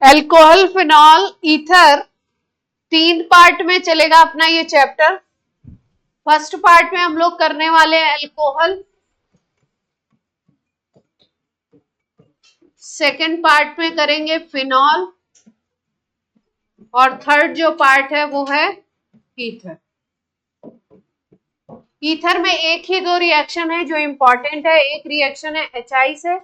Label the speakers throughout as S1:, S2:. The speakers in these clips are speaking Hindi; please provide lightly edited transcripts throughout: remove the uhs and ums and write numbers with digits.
S1: एल्कोहल, फिनॉल, ईथर, 3 पार्ट में चलेगा अपना ये चैप्टर। फर्स्ट पार्ट में हम लोग करने वाले हैं एल्कोहल, सेकेंड पार्ट में करेंगे फिनॉल, और थर्ड जो पार्ट है वो है ईथर। ईथर में एक ही 2 रिएक्शन है जो इंपॉर्टेंट है। एक रिएक्शन है HI से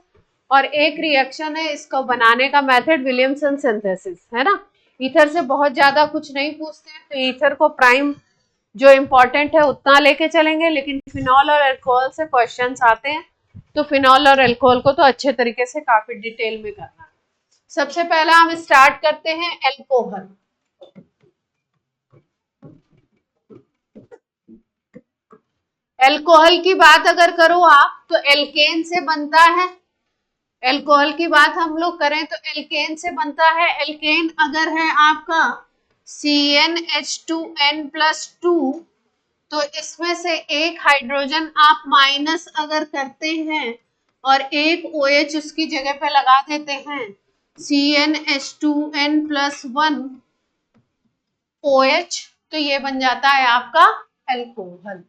S1: और एक रिएक्शन है इसको बनाने का मेथड विलियमसन सिंथेसिस, है ना। ईथर से बहुत ज्यादा कुछ नहीं पूछते हैं, तो ईथर को प्राइम जो इंपॉर्टेंट है उतना लेके चलेंगे, लेकिन फिनॉल और अल्कोहल से क्वेश्चंस आते हैं, तो फिनॉल और अल्कोहल को तो अच्छे तरीके से काफी डिटेल में करना है। सबसे पहला हम स्टार्ट करते हैं एल्कोहल। एल्कोहल की बात अगर करो आप तो एल्केन से बनता है। एल्कोहल की बात हम लोग करें तो एल्केन से बनता है। एल्केन अगर है आपका CnH2n+2, तो इसमें से एक हाइड्रोजन आप माइनस अगर करते हैं और एक OH उसकी जगह पे लगा देते हैं, CnH2n+1 OH, तो ये बन जाता है आपका एल्कोहल।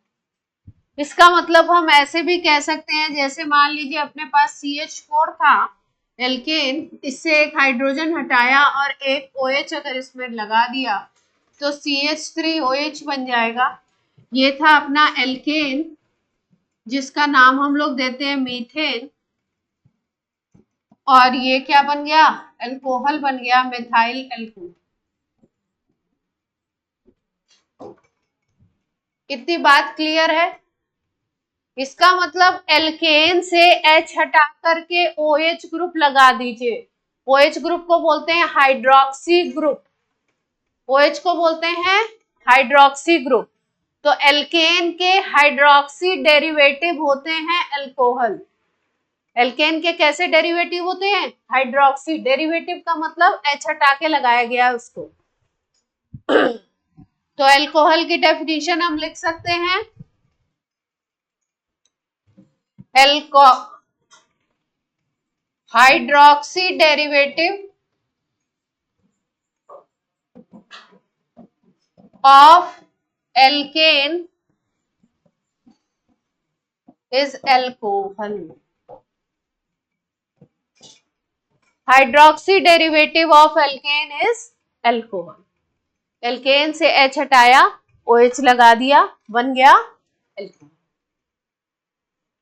S1: इसका मतलब हम ऐसे भी कह सकते हैं, जैसे मान लीजिए अपने पास CH4 था एल्केन, इससे एक हाइड्रोजन हटाया और एक OH अगर इसमें लगा दिया तो CH3OH बन जाएगा। ये था अपना एल्केन, जिसका नाम हम लोग देते हैं मीथेन, और ये क्या बन गया, एल्कोहल बन गया, मिथाइल एल्कोहल। इतनी बात क्लियर है। इसका मतलब एल्केन से H हटा करके OH ग्रुप लगा दीजिए। OH ग्रुप को बोलते हैं हाइड्रोक्सी ग्रुप। OH को बोलते हैं हाइड्रोक्सी ग्रुप। तो एल्केन के हाइड्रोक्सी डेरिवेटिव होते हैं एल्कोहल। एल्केन के कैसे डेरिवेटिव होते हैं, हाइड्रोक्सी। डेरिवेटिव का मतलब H हटा के लगाया गया उसको। तो एल्कोहल की डेफिनेशन हम लिख सकते हैं, hydroxy derivative of alkane is alcohol. Hydroxy derivative of alkane is alcohol. Alkane से H हटाया, OH लगा दिया, बन गया एल्कोहल।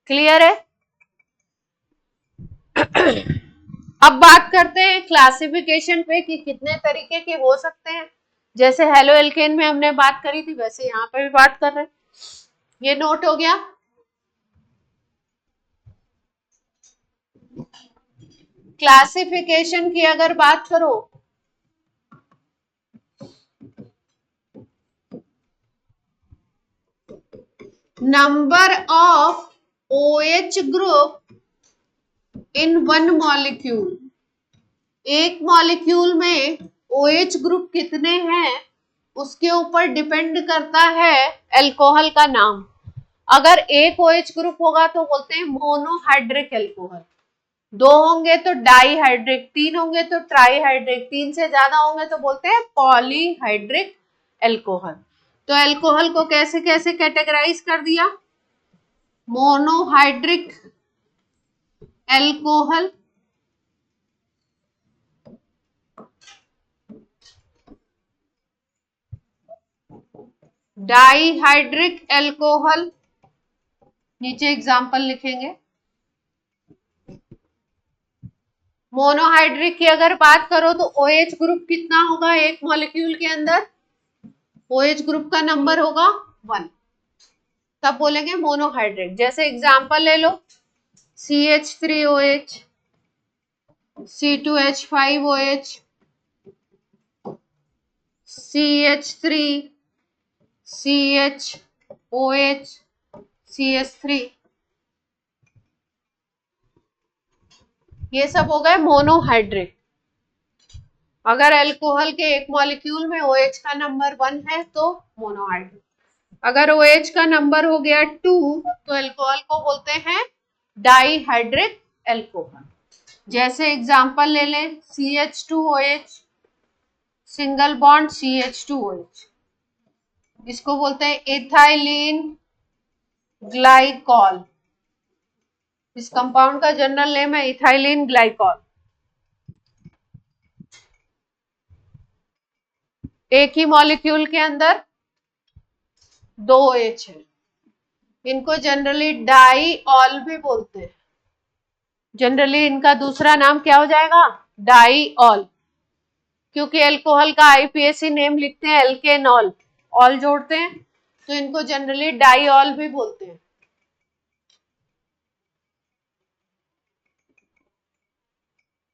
S1: क्लियर है। अब बात करते हैं क्लासिफिकेशन पे कि कितने तरीके के हो सकते हैं। जैसे हेलो एल्केन में हमने बात करी थी, वैसे यहाँ पे भी बात कर रहे हैं। ये नोट हो गया। क्लासिफिकेशन की अगर बात करो number of OH group in one molecule, एक मॉलिक्यूल में OH ग्रुप कितने हैं उसके ऊपर डिपेंड करता है एल्कोहल का नाम। अगर एक OH ग्रुप होगा तो बोलते हैं मोनोहाइड्रिक एल्कोहल, 2 होंगे तो डाईहाइड्रिक, 3 होंगे तो ट्राईहाइड्रिक, 3 से ज्यादा होंगे तो बोलते हैं पॉलीहाइड्रिक एल्कोहल। तो एल्कोहल को कैसे कैसे कैटेगराइज कर दिया, मोनोहाइड्रिक एल्कोहल, डाईहाइड्रिक एल्कोहल, नीचे एग्जाम्पल लिखेंगे। मोनोहाइड्रिक की अगर बात करो तो OH ग्रुप कितना होगा एक मॉलिक्यूल के अंदर, OH ग्रुप का नंबर होगा 1, तब बोलेंगे मोनोहाइड्रिक। जैसे एग्जाम्पल ले लो, CH3OH, C2H5OH, CH3, CHOH, CH3, ये सब हो गए मोनोहाइड्रिक। अगर अल्कोहल के एक मॉलिक्यूल में OH का नंबर 1 है तो मोनोहाइड्रिक। अगर OH का नंबर हो गया 2 तो अल्कोहल को बोलते हैं डाईहाइड्रिक एल्कोहल। जैसे एग्जांपल ले लें CH2OH, सिंगल बॉन्ड CH2OH, इसको बोलते हैं इथाइलिन ग्लाइकॉल। इस कंपाउंड का जनरल नेम है इथाइलिन ग्लाइकॉल। एक ही मॉलिक्यूल के अंदर 2 OH है, इनको जनरली डाईऑल भी बोलते हैं। जनरली इनका दूसरा नाम क्या हो जाएगा? डाईऑल, क्योंकि एल्कोहल का आईपीएसी नेम लिखते हैं एल्केनॉल, ऑल जोड़ते हैं, तो इनको जनरली डाईऑल भी बोलते हैं।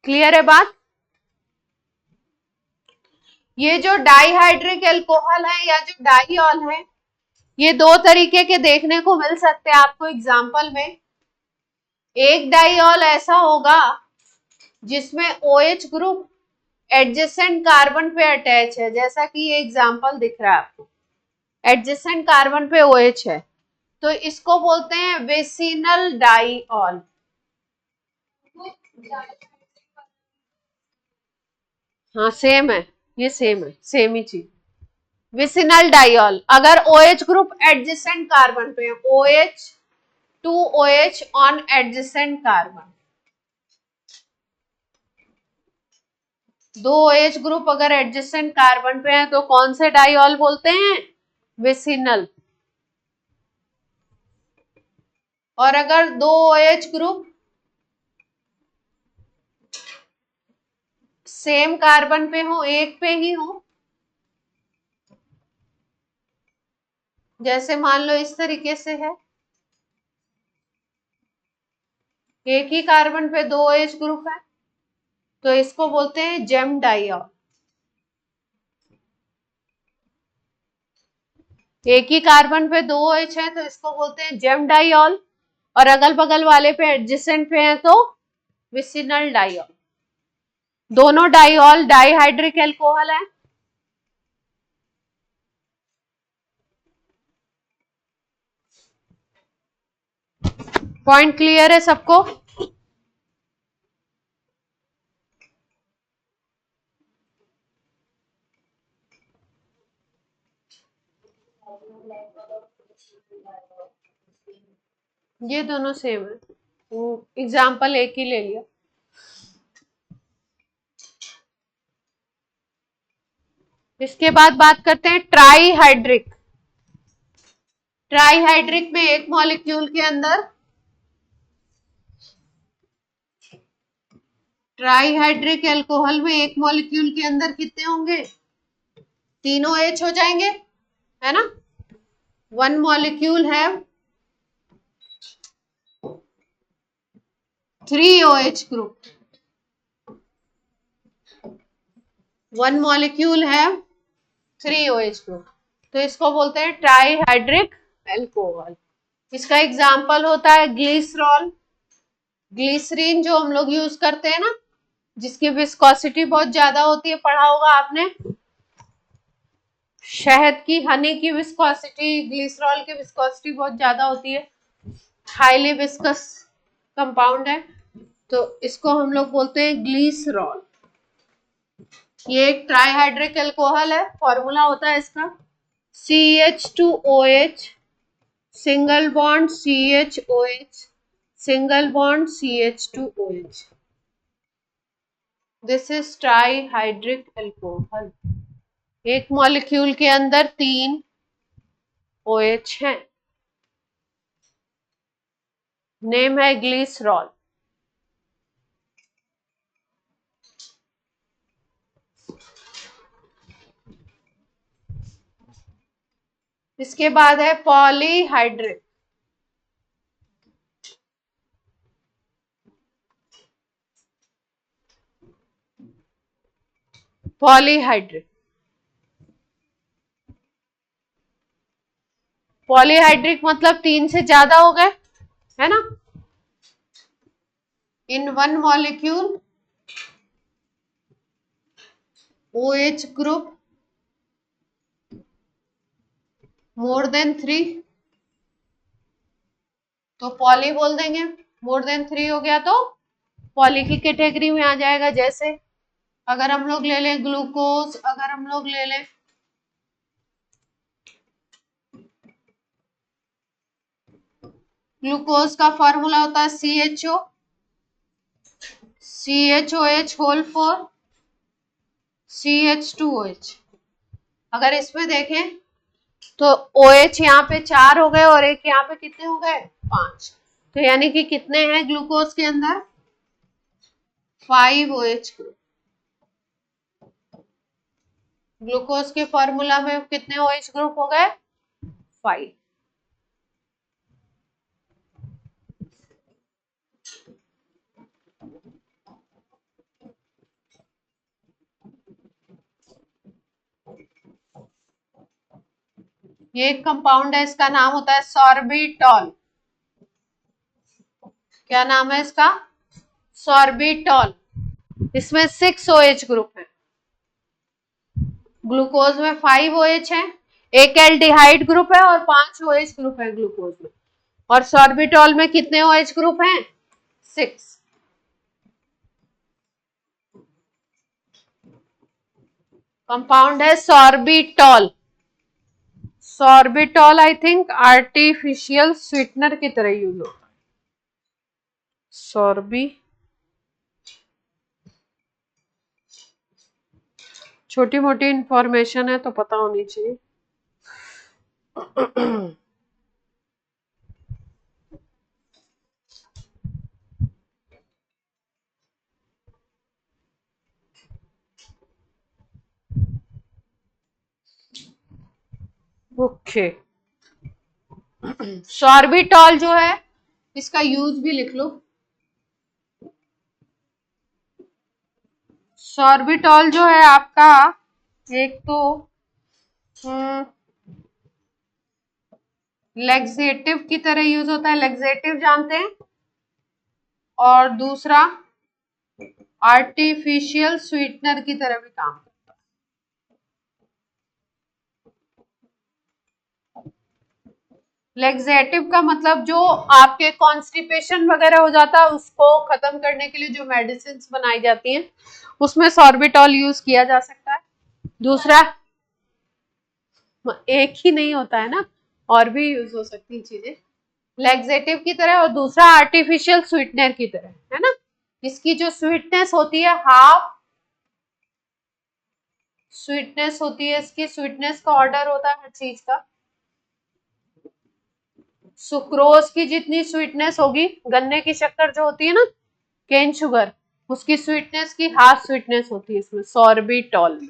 S1: क्लियर है बात? ये जो डाईहाइड्रिक एल्कोहल है या जो डाईऑल है, ये दो तरीके के देखने को मिल सकते हैं आपको एग्जाम्पल में। एक डाईऑल ऐसा होगा जिसमें OH ग्रुप एडजेसेंट कार्बन पे अटैच है, जैसा कि ये एग्जाम्पल दिख रहा है आपको, एडजेसेंट कार्बन पे OH है, तो इसको बोलते हैं विसिनल डाईऑल। हाँ सेम है, ये सेम है, सेम ही चीज, विसिनल डाईऑल। अगर OH ग्रुप एडजेसेंट कार्बन पे है, OH 2OH on adjacent carbon, दो OH ग्रुप अगर एडजेसेंट कार्बन पे है तो कौन से डाईऑल बोलते हैं? विसिनल। और अगर दो OH ग्रुप सेम कार्बन पे हो, एक पे ही हो, जैसे मान लो इस तरीके से है, एक ही कार्बन पे दो OH ग्रुप है, तो इसको बोलते हैं जेम डाईऑल। एक ही कार्बन पे दो OH है तो इसको बोलते हैं जेम डाईऑल, और अगल बगल वाले पे एडजेसेंट पे है तो विसिनल डाईऑल। दोनों डाईऑल डाईहाइड्रिक एल्कोहल है। पॉइंट क्लियर है सबको? ये दोनों सेम है, एग्जाम्पल एक ही ले लिया। इसके बाद बात करते हैं ट्राईहाइड्रिक। ट्राईहाइड्रिक में एक मॉलिक्यूल के अंदर, ट्राईहाइड्रिक एल्कोहल में एक मॉलिक्यूल के अंदर कितने होंगे? तीनों H हो जाएंगे, है ना। वन मॉलिक्यूल है 3 OH ग्रुप, वन मॉलिक्यूल है 3 OH ग्रुप, तो इसको बोलते हैं ट्राईहाइड्रिक एल्कोहल। इसका एग्जाम्पल होता है ग्लिसरॉल, ग्लिसरीन जो हम लोग यूज करते हैं ना, जिसकी विस्कोसिटी बहुत ज्यादा होती है, पढ़ा होगा आपने, शहद की, हनी की विस्कोसिटी, ग्लिसरॉल की विस्कोसिटी बहुत ज्यादा होती है, हाईली विस्कस कंपाउंड है, तो इसको हम लोग बोलते हैं ग्लिसरॉल। ये एक ट्राईहाइड्रिक एल्कोहल है, फॉर्मूला होता है इसका CH2OH single bond CHOH single bond CH2OH। This is trihydric alcohol. एक मॉलिक्यूल के अंदर 3 OH हैं, नेम है ग्लिसरॉल। इसके बाद है पॉलीहाइड्रिक। पॉलीहाइड्रिक, पॉलीहाइड्रिक मतलब 3 से ज्यादा हो गए, है ना। In one molecule OH group more than 3, तो पॉली बोल देंगे, मोर देन 3 हो गया तो पॉली की कैटेगरी में आ जाएगा। जैसे अगर हम लोग ले लें ग्लूकोज, अगर हम लोग ले लें ग्लूकोज का फॉर्मूला होता है CHOH होल 4 CH2OH। अगर इसमें देखें तो OH यहाँ पे 4 हो गए और एक यहाँ पे कितने हो गए 5, तो यानी कि कितने हैं ग्लूकोज के अंदर 5 OH ग्रुप। ग्लूकोज के फॉर्मूला में कितने OH ग्रुप हो गए 5। ये एक कंपाउंड है, इसका नाम होता है सॉर्बिटॉल। क्या नाम है इसका सॉर्बिटॉल। इसमें 6 OH ग्रुप है। ग्लूकोज में 5 OH है, एक एल्डिहाइड ग्रुप है और 5 OH ग्रुप है ग्लूकोज में। और सॉर्बिटॉल में कितने OH ग्रुप हैं 6। कंपाउंड है sorbitol. Sorbitol I think artificial sweetener की तरह यूज होता है। सॉर्बी छोटी मोटी इंफॉर्मेशन है तो पता होनी चाहिए। ओके, सॉर्बिटॉल जो है इसका यूज भी लिख लो। सॉर्बिटॉल जो है आपका एक तो लेक्सेटिव की तरह यूज होता है, लेक्सेटिव जानते हैं, और दूसरा आर्टिफिशियल स्वीटनर की तरह भी काम करता है। लेक्सेटिव का मतलब जो आपके कॉन्स्टिपेशन वगैरह हो जाता है उसको खत्म करने के लिए जो मेडिसिन बनाई जाती हैं उसमें सॉर्बिटॉल यूज किया जा सकता है। दूसरा एक ही नहीं होता है ना, और भी यूज हो सकती है चीजें लेक्सेटिव की तरह, और दूसरा आर्टिफिशियल स्वीटनर की तरह, है ना। इसकी जो स्वीटनेस होती है हाफ स्वीटनेस होती है, इसकी स्वीटनेस का ऑर्डर होता है हर चीज का। सुक्रोज की जितनी स्वीटनेस होगी, गन्ने की शक्कर जो होती है ना केन शुगर, उसकी स्वीटनेस की हाफ स्वीटनेस होती है इसमें सॉर्बिटॉल में।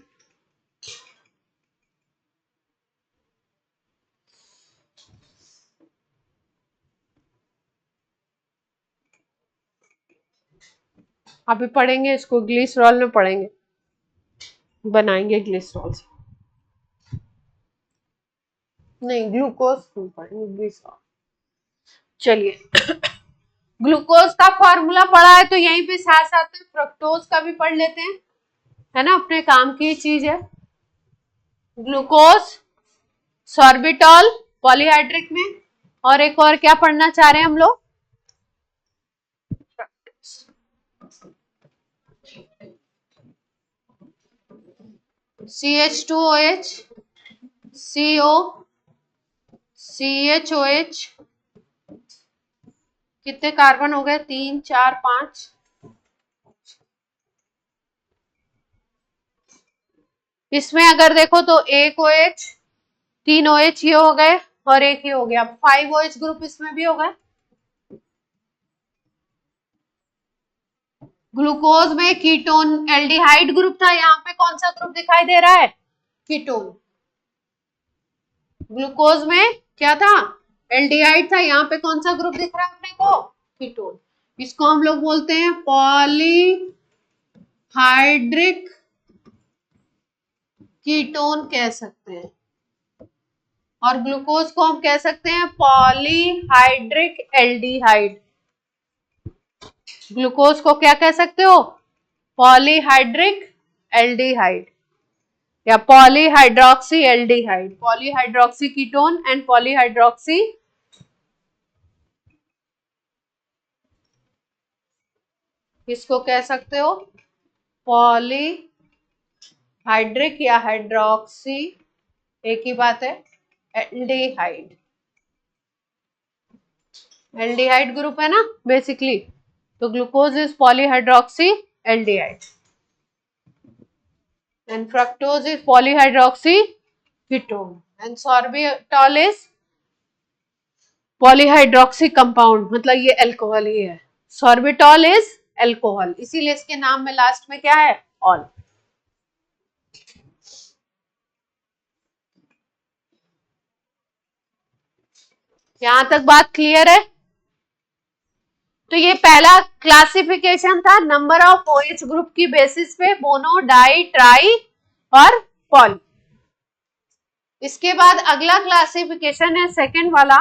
S1: अभी पढ़ेंगे इसको, ग्लिसरॉल में पढ़ेंगे, बनाएंगे ग्लिसरॉल से, नहीं ग्लूकोज में पढ़ेंगे ग्लिसरॉल। चलिए ग्लूकोज का फॉर्मूला पढ़ा है तो यहीं पे साथ साथ में फ्रक्टोज का भी पढ़ लेते हैं, है ना, अपने काम की चीज है। ग्लूकोज, सॉर्बिटॉल पॉलीहाइड्रिक में, और एक और क्या पढ़ना चाह रहे हैं हम लोग CH2OH, CO, CHOH, कितने कार्बन हो गए 3 4 5। इसमें अगर देखो तो एक OH, 3 OH ये हो गए और एक ही हो गया 5 OH ग्रुप इसमें भी हो गए। ग्लूकोज में कीटोन एल्डिहाइड ग्रुप था, यहाँ पे कौन सा ग्रुप दिखाई दे रहा है कीटोन। ग्लूकोज में क्या था एल्डिहाइड था, यहाँ पे कौन सा ग्रुप दिख रहा है अपने को कीटोन। इसको हम लोग बोलते हैं पॉलीहाइड्रिक कीटोन कह सकते हैं, और ग्लूकोज को हम कह सकते हैं पॉलीहाइड्रिक एल्डिहाइड। ग्लूकोज को क्या कह सकते हो पॉलीहाइड्रिक एल्डिहाइड या polyhydroxy aldehyde, polyhydroxy ketone and polyhydroxy इसको कह सकते हो पॉलीहाइड्रिक या हाइड्रोक्सी, एक ही बात है, एल्डिहाइड। एल्डिहाइड ग्रुप है ना बेसिकली, तो glucose is polyhydroxy aldehyde and fructose is polyhydroxy ketone and sorbitol is polyhydroxy compound, मतलब ये अल्कोहल ही है। सॉर्बिटॉल इज अल्कोहल, इसीलिए इसके नाम में लास्ट में क्या है, ऑल। यहां तक बात क्लियर है? तो ये पहला क्लासिफिकेशन था नंबर ऑफ ओएच ग्रुप की बेसिस पे, मोनो, डाई, ट्राई और पॉली। इसके बाद अगला क्लासिफिकेशन है सेकंड वाला,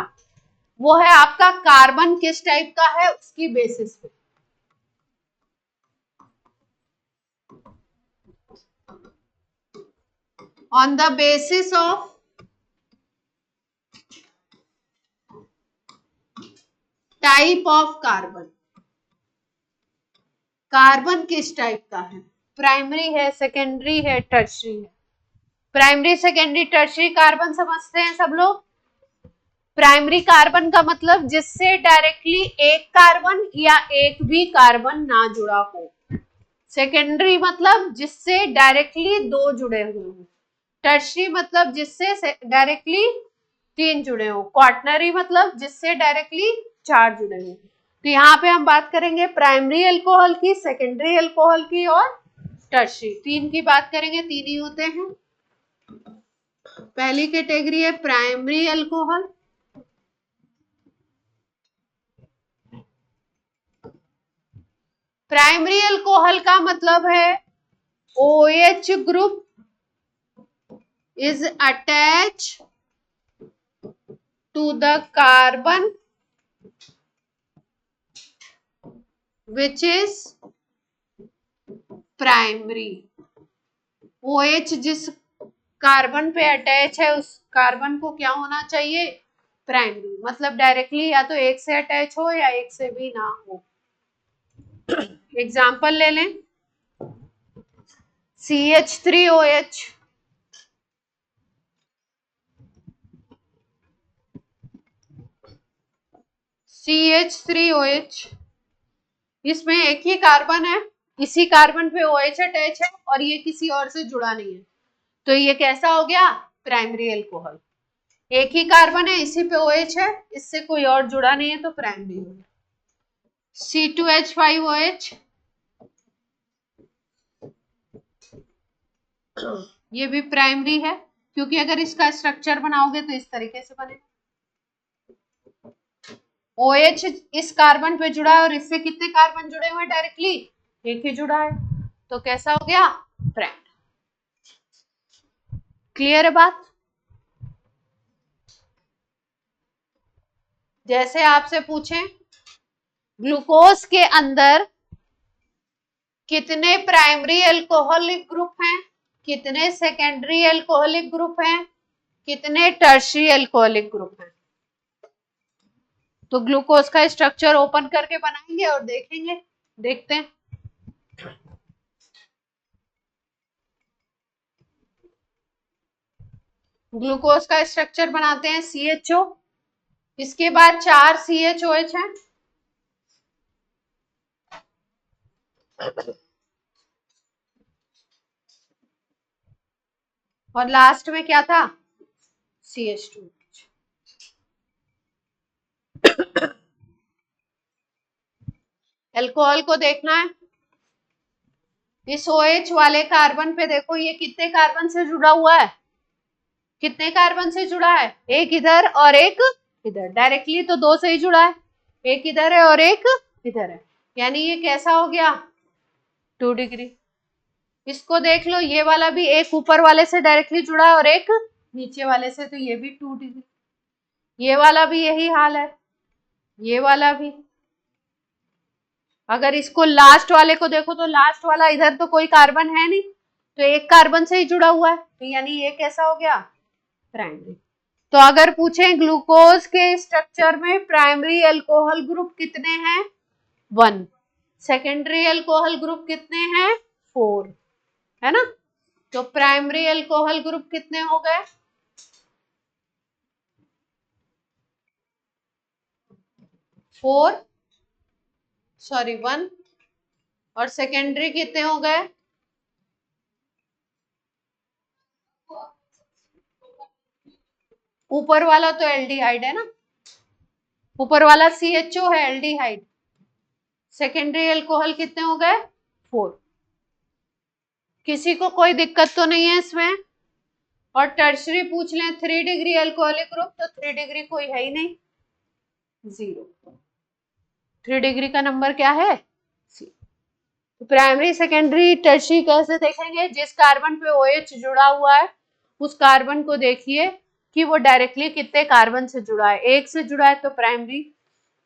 S1: वो है आपका कार्बन किस टाइप का है उसकी बेसिस पे। On the basis of type of carbon, carbon किस टाइप का है, प्राइमरी है, सेकेंडरी है, टर्शरी है। प्राइमरी, सेकेंडरी, टर्शरी कार्बन समझते हैं सब लोग। प्राइमरी कार्बन का मतलब जिससे डायरेक्टली एक कार्बन या एक भी कार्बन ना जुड़ा हो। सेकेंडरी मतलब जिससे डायरेक्टली दो जुड़े हुए हो। टर्शरी मतलब जिससे डायरेक्टली तीन जुड़े हो। क्वार्टनरी मतलब जिससे डायरेक्टली चार जुड़े हो। तो यहाँ पे हम बात करेंगे प्राइमरी अल्कोहल की, सेकेंडरी अल्कोहल की और टर्शरी, तीन की बात करेंगे, तीन ही होते हैं। पहली कैटेगरी है प्राइमरी अल्कोहल, प्राइमरी अल्कोहल का मतलब है OH group is attached to the carbon which is primary। OH जिस कार्बन पे अटैच है उस कार्बन को क्या होना चाहिए, प्राइमरी, मतलब डायरेक्टली या तो एक से अटैच हो या एक से भी ना हो। एग्जाम्पल ले लें, CH3OH, CH3OH, इसमें एक ही कार्बन है, इसी कार्बन पे OH अटैच है और ये किसी और से जुड़ा नहीं है, तो ये कैसा हो गया, प्राइमरी अल्कोहल। एक ही कार्बन है, इसी पे OH है, इससे कोई और जुड़ा नहीं है, तो प्राइमरी हो गया। C2H5OH, ये भी प्राइमरी है, क्योंकि अगर इसका स्ट्रक्चर बनाओगे तो इस तरीके से बनेगा। OH इस कार्बन पे जुड़ा है और इससे कितने कार्बन जुड़े हुए हैं डायरेक्टली, एक ही जुड़ा है, तो कैसा हो गया, प्राइमरी। क्लियर है बात? जैसे आपसे पूछें ग्लूकोज के अंदर कितने प्राइमरी अल्कोहलिक ग्रुप हैं, कितने सेकेंडरी अल्कोहलिक ग्रुप हैं, कितने टर्शरी अल्कोहलिक ग्रुप हैं, तो ग्लूकोज का स्ट्रक्चर ओपन करके बनाएंगे और देखेंगे, देखते हैं। ग्लूकोज का स्ट्रक्चर बनाते हैं CHO, इसके बाद 4 CHOH हैं और लास्ट में क्या था, CH2। अल्कोहल को देखना है, इस OH वाले कार्बन पे देखो ये कितने कार्बन से जुड़ा हुआ है, कितने कार्बन से जुड़ा है, एक इधर और एक इधर, डायरेक्टली तो दो से ही जुड़ा है, एक इधर है और एक इधर है, यानी ये कैसा हो गया, 2 डिग्री। इसको देख लो, ये वाला भी एक ऊपर वाले से डायरेक्टली जुड़ा है और एक नीचे वाले से, तो ये भी 2 डिग्री। ये वाला भी यही हाल है, ये वाला भी। अगर इसको लास्ट वाले को देखो तो लास्ट वाला इधर तो कोई कार्बन है नहीं, तो एक कार्बन से ही जुड़ा हुआ है, तो यानी ये कैसा हो गया, प्राइमरी। तो अगर पूछें ग्लूकोज के स्ट्रक्चर में प्राइमरी अल्कोहल ग्रुप कितने हैं, 1। सेकेंडरी अल्कोहल ग्रुप कितने हैं? 4, है ना। तो प्राइमरी अल्कोहल ग्रुप कितने हो गए? 4, सॉरी 1, और सेकेंडरी कितने हो गए? ऊपर वाला तो एल्डिहाइड है ना, ऊपर वाला CHO है एल्डिहाइड। सेकेंडरी अल्कोहल कितने हो गए? 4। किसी को कोई दिक्कत तो नहीं है इसमें? और टर्शरी पूछ लें 3 डिग्री अल्कोहलिक ग्रुप, तो 3 डिग्री कोई है ही नहीं, 0। 3 डिग्री का नंबर क्या है? तो प्राइमरी सेकेंडरी टर्शरी कैसे देखेंगे? जिस कार्बन पे OH जुड़ा हुआ है उस कार्बन को देखिए कि वो डायरेक्टली कितने कार्बन से जुड़ा है। 1 से जुड़ा है तो प्राइमरी,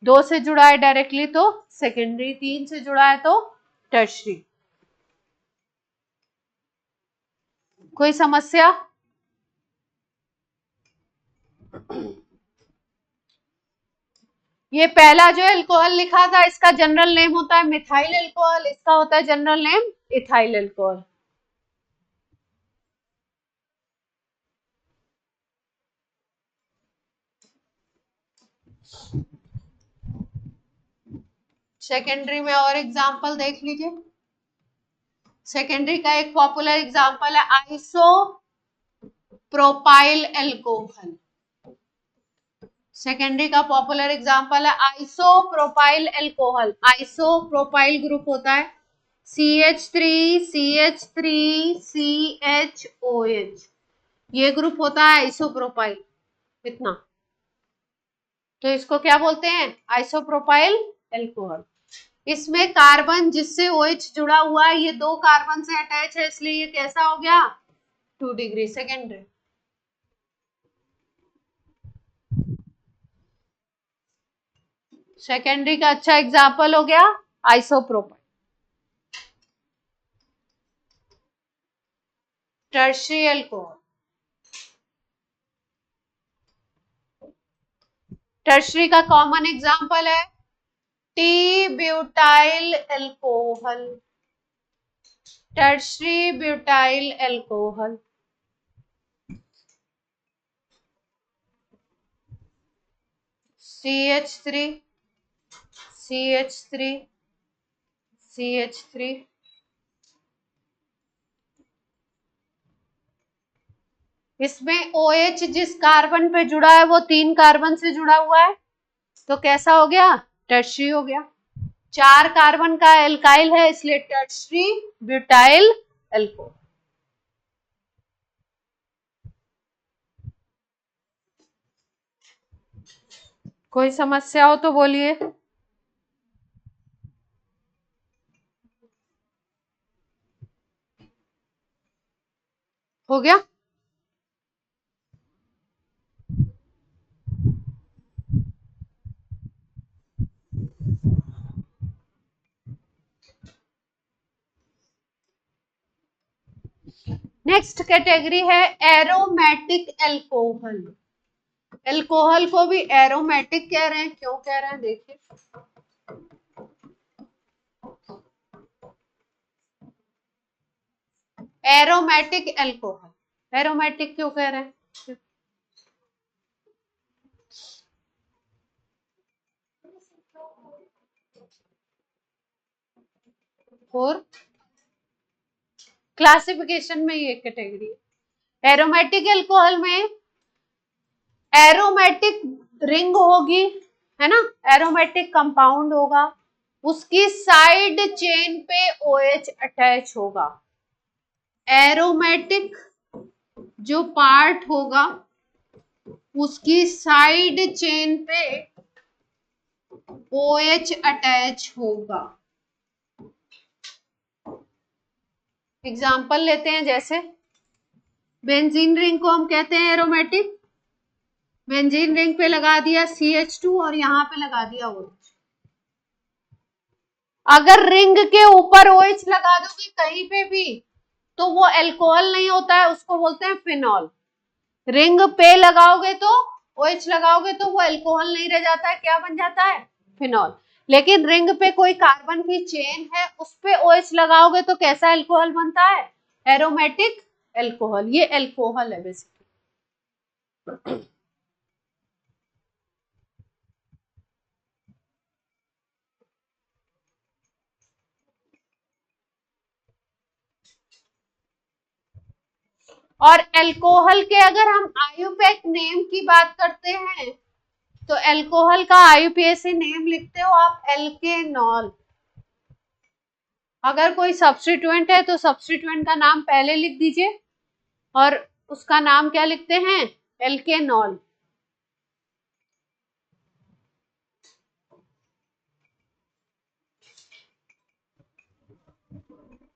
S1: 2 से जुड़ा है डायरेक्टली तो सेकेंडरी, 3 से जुड़ा है तो टर्शरी। कोई समस्या? ये पहला जो अल्कोहल लिखा था इसका जनरल नेम होता है मिथाइल अल्कोहल, इसका होता है general name ethyl alcohol. Secondary में और एग्जांपल देख लीजिए। सेकेंडरी का एक पॉपुलर एग्जांपल है आइसो प्रोपाइल अल्कोहल। सेकेंडरी का पॉपुलर एग्जांपल है iso propyl alcohol. Iso propyl group होता है CH3 CH3 CHOH, ये ग्रुप होता है आइसोप्रोपाइल, इतना। तो इसको क्या बोलते हैं? Isopropyl alcohol. इसमें कार्बन जिससे OH जुड़ा हुआ है ये 2 कार्बन से अटैच है, इसलिए ये कैसा हो गया? 2 डिग्री सेकेंडरी। सेकेंडरी का अच्छा एग्जांपल हो गया आइसोप्रोपाइल। टर्शियरी अल्कोहल, टर्शियरी का कॉमन एग्जांपल है T butyl alcohol. Tertiary butyl alcohol, CH3 CH3 CH3, इसमें OH जिस कार्बन पे जुड़ा है वो 3 कार्बन से जुड़ा हुआ है, तो कैसा हो गया? टर्शियरी हो गया। 4 कार्बन का एल्काइल है इसलिए टर्शियरी ब्यूटाइल अल्कोहल। कोई समस्या हो तो बोलिए। हो गया? नेक्स्ट कैटेगरी है एरोमेटिक अल्कोहल। अल्कोहल को भी एरोमेटिक कह रहे हैं, क्यों कह रहे हैं देखिए। एरोमेटिक अल्कोहल, एरोमेटिक क्यों कह रहे हैं? और क्लासिफिकेशन में ये कैटेगरी है। एरोमेटिक अल्कोहल में एरोमेटिक रिंग होगी, है ना, एरोमेटिक कंपाउंड होगा, उसकी साइड चेन पे OH अटैच होगा। एरोमेटिक जो पार्ट होगा उसकी साइड चेन पे OH अटैच होगा। एग्जाम्पल लेते हैं, जैसे बेंजीन रिंग को हम कहते हैं एरोमेटिक। बेंजीन रिंग पे लगा दिया CH2 और यहां पे लगा दिया OH। अगर रिंग के ऊपर OH लगा दोगे कहीं पे भी तो वो अल्कोहल नहीं होता है, उसको बोलते हैं फिनॉल। रिंग पे लगाओगे तो OH लगाओगे तो वो अल्कोहल नहीं रह जाता है, क्या बन जाता है? फिनॉल। लेकिन रिंग पे कोई कार्बन की चेन है, उस पे OH लगाओगे तो कैसा एल्कोहल बनता है? Aromatic alcohol. ये एल्कोहल है बेसिकली। और एल्कोहल के अगर हम आयुपैक नेम की बात करते हैं तो एल्कोहल का आईयूपीएसी नेम लिखते हो आप एल्केनॉल। अगर कोई सब्स्टिट्यूएंट है तो सब्स्टिट्यूएंट का नाम पहले लिख दीजिए और उसका नाम क्या लिखते हैं? एल्केनॉल।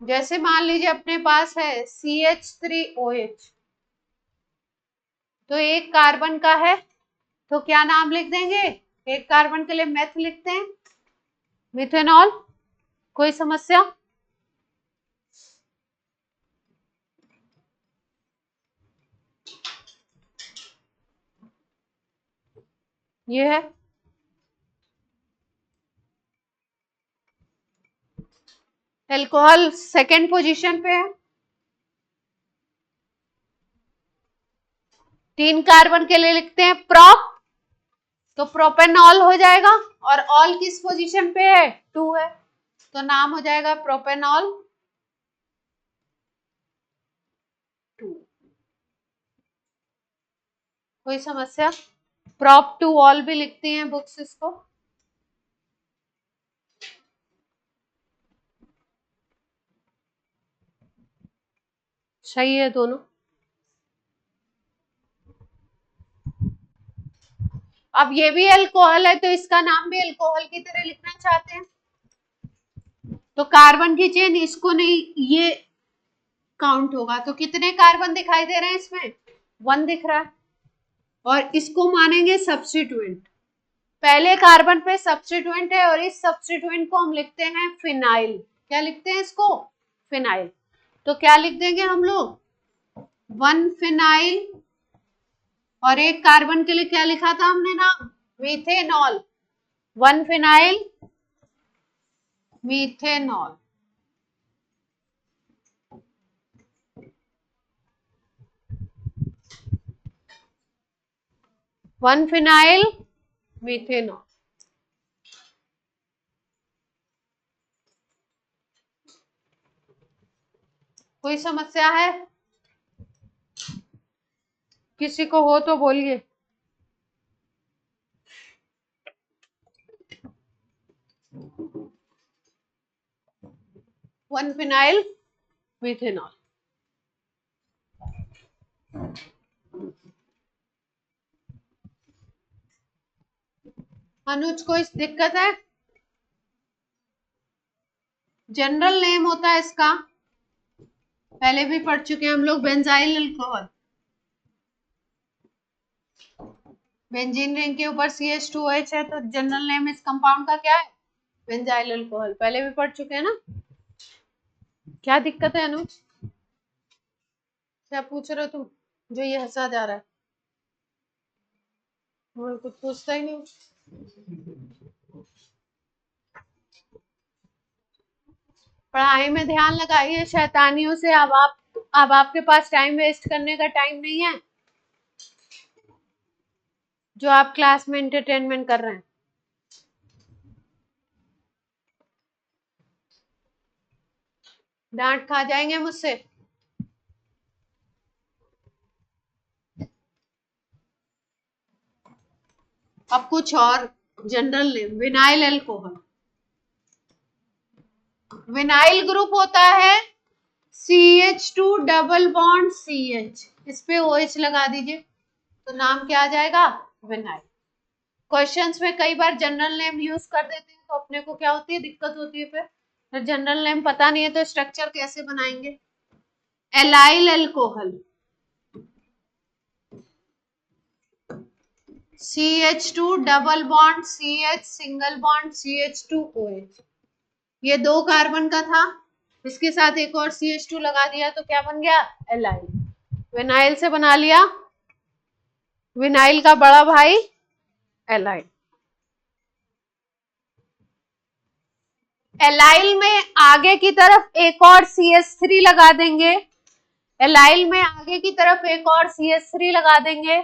S1: जैसे मान लीजिए अपने पास है CH3OH, तो एक कार्बन का है तो क्या नाम लिख देंगे? एक कार्बन के लिए मेथ लिखते हैं, मिथेनॉल। कोई समस्या? ये है एल्कोहल, सेकंड पोजीशन पे है। 3 कार्बन के लिए लिखते हैं प्रोप, तो प्रोपेनॉल हो जाएगा। और ऑल किस पोजीशन पे है? 2 है, तो नाम हो जाएगा प्रोपेनॉल 2। कोई समस्या? प्रोप टू ऑल भी लिखती हैं बुक्स इसको। सही है दोनों। अब ये भी अल्कोहल है तो इसका नाम भी अल्कोहल की तरह लिखना चाहते हैं, तो कार्बन की चेन इसको नहीं, ये काउंट होगा। तो कितने कार्बन दिखाई दे रहे हैं इसमें? 1 दिख रहा है। और इसको मानेंगे सब्स्टिट्यूएंट। पहले कार्बन पे सब्स्टिट्यूएंट है और इस सब्स्टिट्यूएंट को हम लिखते हैं फिनाइल। क्या लिखते हैं इसको? फिनाइल। तो क्या लिख देंगे हम लोग? 1 फिनाइल। और एक कार्बन के लिए क्या लिखा था हमने नाम? Methanol. 1 phenyl methanol. One phenyl methanol. कोई समस्या है? किसी को हो तो बोलिए। 1 फिनाइल मीथेनॉल। अनुज को इस दिक्कत है? जनरल नेम होता है इसका, पहले भी पढ़ चुके हैं हम लोग, बेंजाइल अल्कोहल। बेंजीन रिंग के ऊपर CH2OH है तो जनरल नेम इस कंपाउंड का क्या है? Benzyl alcohol. पहले भी पढ़ चुके हैं ना। क्या दिक्कत है अनुज? क्या पूछ रहे हो तुम जो ये हंसा जा रहा है? मैं कुछ पूछता ही नहीं। पढ़ाई में ध्यान लगाइए शैतानियों से। अब आपके पास टाइम वेस्ट करने का टाइम नहीं है जो आप क्लास में एंटरटेनमेंट कर रहे हैं। डांट खा जाएंगे मुझसे। अब कुछ और general name. Vinyl alcohol. Vinyl group होता है CH2 डबल बॉन्ड CH, इस पे OH लगा दीजिए तो नाम क्या आ जाएगा? विनाइल। क्वेश्चंस में कई बार जनरल नेम यूज कर देते हैं तो अपने को क्या होती है? दिक्कत होती है। फिर जनरल नेम पता नहीं है तो स्ट्रक्चर कैसे बनाएंगे? Allyl alcohol CH2 double bond CH single bond CH2OH। ये 2 कार्बन का था, इसके साथ एक और CH2 लगा दिया तो क्या बन गया? एलाइल। विनाइल से बना लिया विनाइल का बड़ा भाई एलाइल। एलाइल में आगे की तरफ एक और CH3 लगा देंगे, एलाइल में आगे की तरफ एक और CH3 लगा देंगे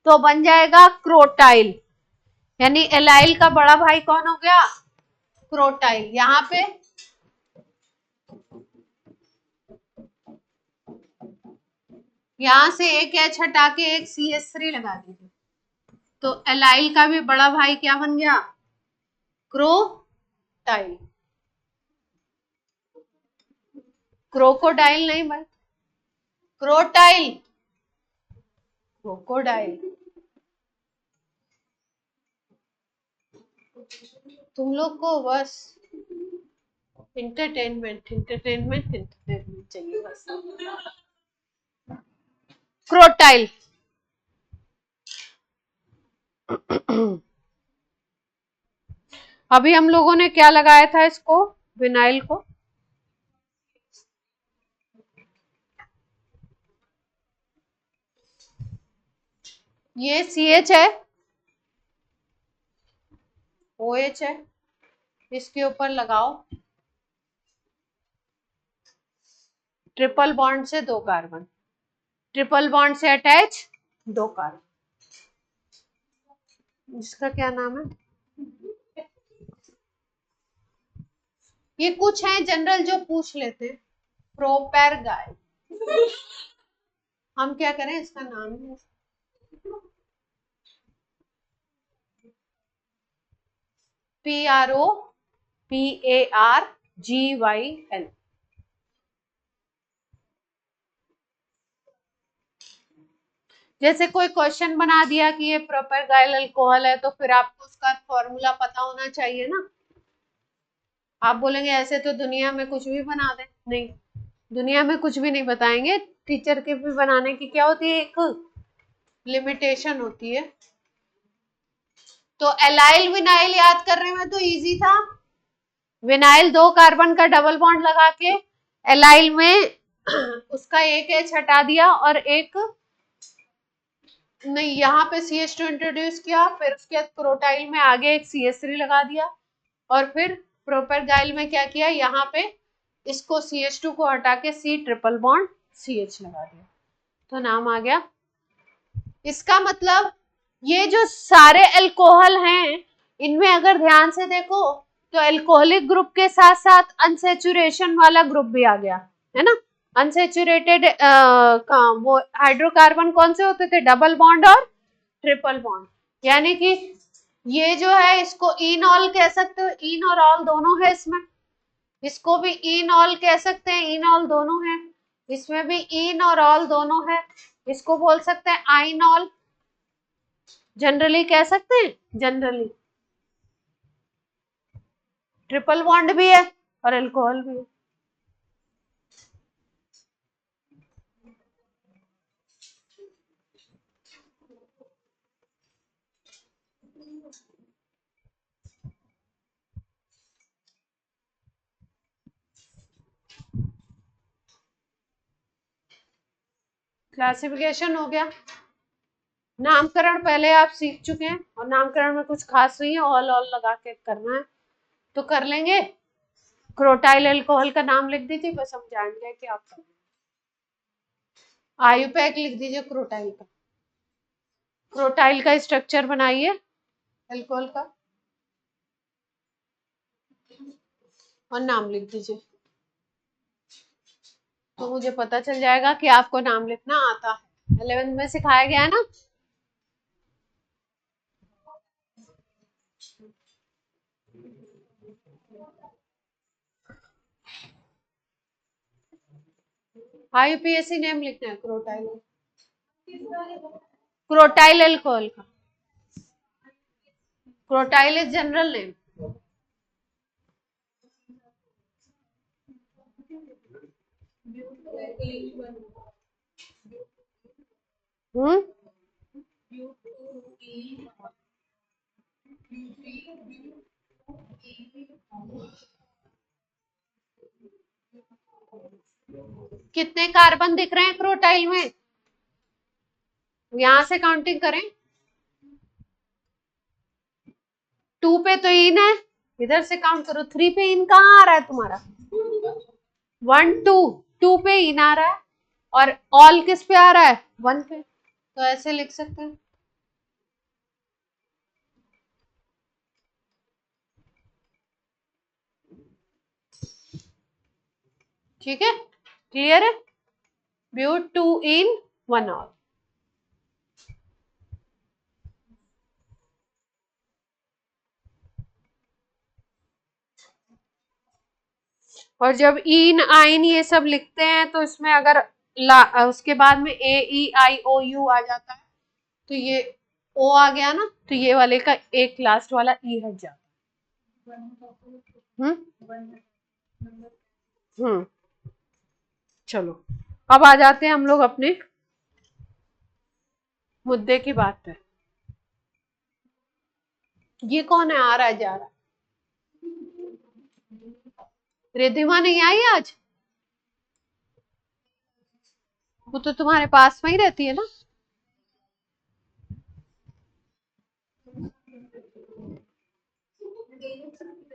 S1: तो बन जाएगा क्रोटाइल, यानी एलाइल का बड़ा भाई कौन हो गया, क्रोटाइल। यहां पे यहां से एक H हटा के एक CH3 लगा दीजिए तो एलाइल का भी बड़ा भाई क्या बन गया, क्रोटाइल। क्रोकोडाइल नहीं भाई, क्रोटाइल, क्रोकोडाइल। तुम लोग को बस एंटरटेनमेंट एंटरटेनमेंट एंटरटेनमेंट चाहिए बस। क्रोटाइल। अभी हम लोगों ने क्या लगाया था इसको, विनाइल को, ये CH है, OH है, इसके ऊपर लगाओ ट्रिपल बॉन्ड से 2 कार्बन, ट्रिपल बॉन्ड से अटैच 2 कार्बन, इसका क्या नाम है, ये कुछ है जनरल जो पूछ लेते हैं, प्रोपेरगाइल। हम क्या करें, इसका नाम है PROPARGYL। जैसे कोई क्वेश्चन बना दिया कि ये प्रोपेरगाइल अल्कोहल है तो फिर आपको उसका फॉर्मूला पता होना चाहिए ना। आप बोलेंगे ऐसे तो दुनिया में कुछ भी बना दे, नहीं, दुनिया में कुछ भी नहीं बताएंगे, टीचर के भी बनाने की क्या होती है, एक लिमिटेशन होती है। तो एलाइल विनाइल याद करने में तो इजी था, विनाइल 2 कार्बन का डबल बॉन्ड लगा के एलाइल में उसका एक H हटा दिया और एक नहीं, यहाँ पे CH2 इंट्रोड्यूस किया, फिर उसके बाद क्रोटाइल में आगे एक CH3 लगा दिया और फिर प्रोपेरगाइल में क्या किया, यहाँ पे इसको CH2 को हटा के C ट्रिपल बॉन्ड CH लगा दिया तो नाम आ गया। इसका मतलब ये जो सारे अल्कोहल हैं इनमें अगर ध्यान से देखो तो अल्कोहलिक ग्रुप के साथ साथ अनसेचुरेशन वाला ग्रुप भी आ गया है ना। अनसेचुरेटेड वो हाइड्रोकार्बन कौन से होते थे, डबल बॉन्ड और ट्रिपल बॉन्ड, यानी कि ये जो है इसको इनॉल कह सकते हो, इन और ऑल दोनों है इसमें, इसको भी इनॉल कह सकते हैं, इनॉल दोनों है, इसमें भी इन और ऑल दोनों है, इसको बोल सकते हैं आइनॉल, जनरली कह सकते हैं, जनरली ट्रिपल बॉन्ड भी है और अल्कोहल भी है। क्लासिफिकेशन हो गया, नामकरण पहले आप सीख चुके हैं और नामकरण में कुछ खास नहीं है, ऑल ऑल लगा के करना है तो कर लेंगे। क्रोटाइल अल्कोहल का नाम लिख दीजिए, बस हम जान गए कि आप आयुपैक लिख दीजिए क्रोटाइल का, क्रोटाइल का स्ट्रक्चर बनाइए अल्कोहल का और नाम लिख दीजिए तो मुझे पता चल जाएगा कि आपको नाम लिखना आता है, 11th में सिखाया गया है ना। IUPAC नेम लिखना है क्रोटाइल, क्रोटाइल अल्कोहल का, क्रोटाइल इज जनरल नेम। कितने कार्बन दिख रहे हैं क्रोटाइल में, यहां से काउंटिंग करें, 2 पे तो इन है इधर से काउंट करो, 3 पे इन कहाँ आ रहा है तुम्हारा, 1 2, 2 पे इन आ रहा है और ऑल किस पे आ रहा है, 1 पे, तो ऐसे लिख सकते हैं। ठीक है, क्लियर है, व्यू 2 इन 1 ऑल। और जब इन आइन ये सब लिखते हैं तो इसमें अगर उसके बाद में ए ई आई ओ यू आ जाता है तो ये ओ आ गया ना, तो ये वाले का एक लास्ट वाला ई हट जाता है। चलो अब आ जाते हैं हम लोग अपने मुद्दे की बात पे। ये कौन है आ रहा है जा रहा है, रिद्धिमा नहीं आई आज, वो तो तुम्हारे पास में ही रहती है ना।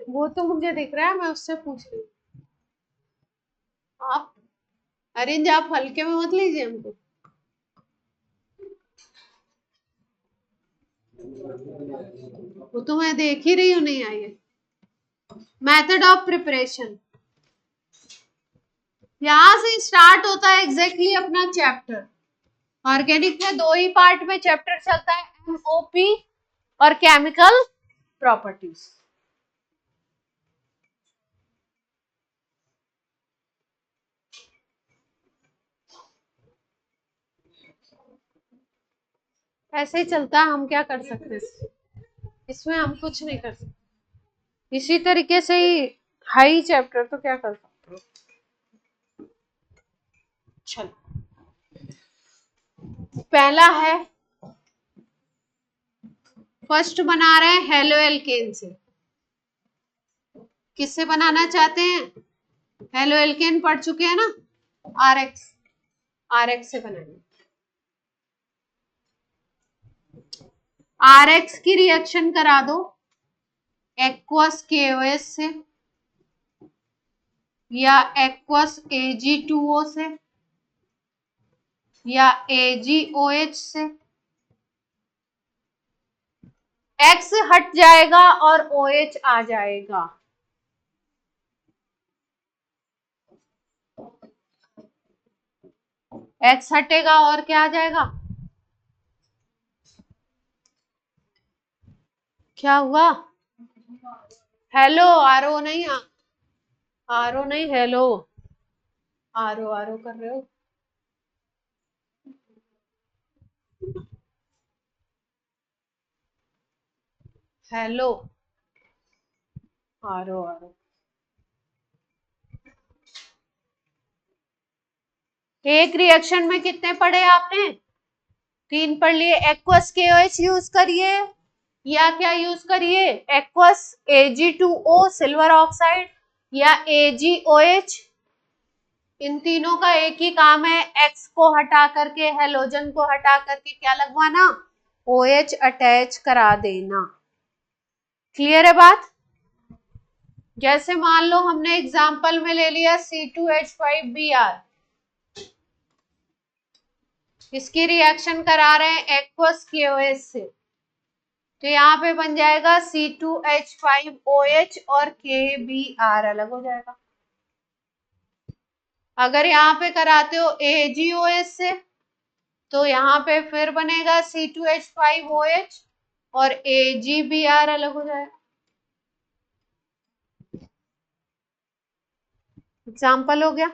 S1: वो तो मुझे दिख रहा है, मैं उससे पूछ रही हूँ। आप अरेंज आप हल्के में मत लीजिए हमको, वो तो मैं देख ही रही हूँ नहीं आई है। मेथड ऑफ प्रिपरेशन, यहां से स्टार्ट होता है एग्जैक्टली अपना चैप्टर। ऑर्गेनिक में 2 ही पार्ट में चैप्टर चलता है, एमओपी और केमिकल प्रॉपर्टीज। ऐसे ही चलता है, हम क्या कर सकते हैं इसमें, हम कुछ नहीं कर सकते। इसी तरीके से ही हाई चैप्टर तो क्या कर सकते हो। चलो पहला है, फर्स्ट बना रहे हैं हेलो एल्केन से। किससे बनाना चाहते हैं, हेलो एल्केन पढ़ चुके हैं ना, आरएक्स, आरएक्स से बनाएंगे। आरएक्स की रिएक्शन करा दो एक्वस केओएस से या एक्वस एजी2ओ से या एजीओएच से। एक्स हट जाएगा और ओएच आ जाएगा। एक्स हटेगा और क्या आ जाएगा, क्या हुआ, हेलो आरो नहीं, आरो नहीं हेलो, आरो आरो कर रहे हो। हेलो आरो आरो, एक रिएक्शन में कितने पढ़े आपने, 3 पढ़ लिए। एक्वस केओएच यूज करिए या क्या यूज करिए, एक्वस Ag2O सिल्वर ऑक्साइड या AgOH। इन तीनों का एक ही काम है, एक्स को हटा करके, हेलोजन को हटा करके क्या लगवाना, OH अटैच करा देना। क्लियर है बात। जैसे मान लो हमने एग्जाम्पल में ले लिया C2H5Br, इसकी रिएक्शन करा रहे हैं एक्वस KOH से, तो यहाँ पे बन जाएगा C2H5OH और KBr अलग हो जाएगा। अगर यहाँ पे कराते हो AgOH से तो यहाँ पे फिर बनेगा C2H5OH और AgBr अलग हो जाएगा। एग्जाम्पल हो गया।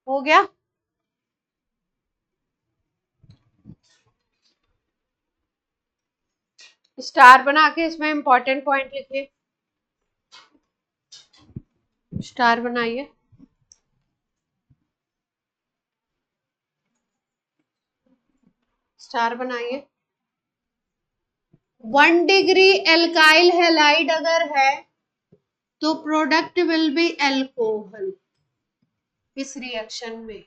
S1: हो गया, स्टार बना के इसमें इंपॉर्टेंट पॉइंट लिखिए, स्टार बनाइए। स्टार बनाइए। 1 डिग्री एल्काइल हैलाइड अगर है तो प्रोडक्ट विल बी एल्कोहल इस रिएक्शन में।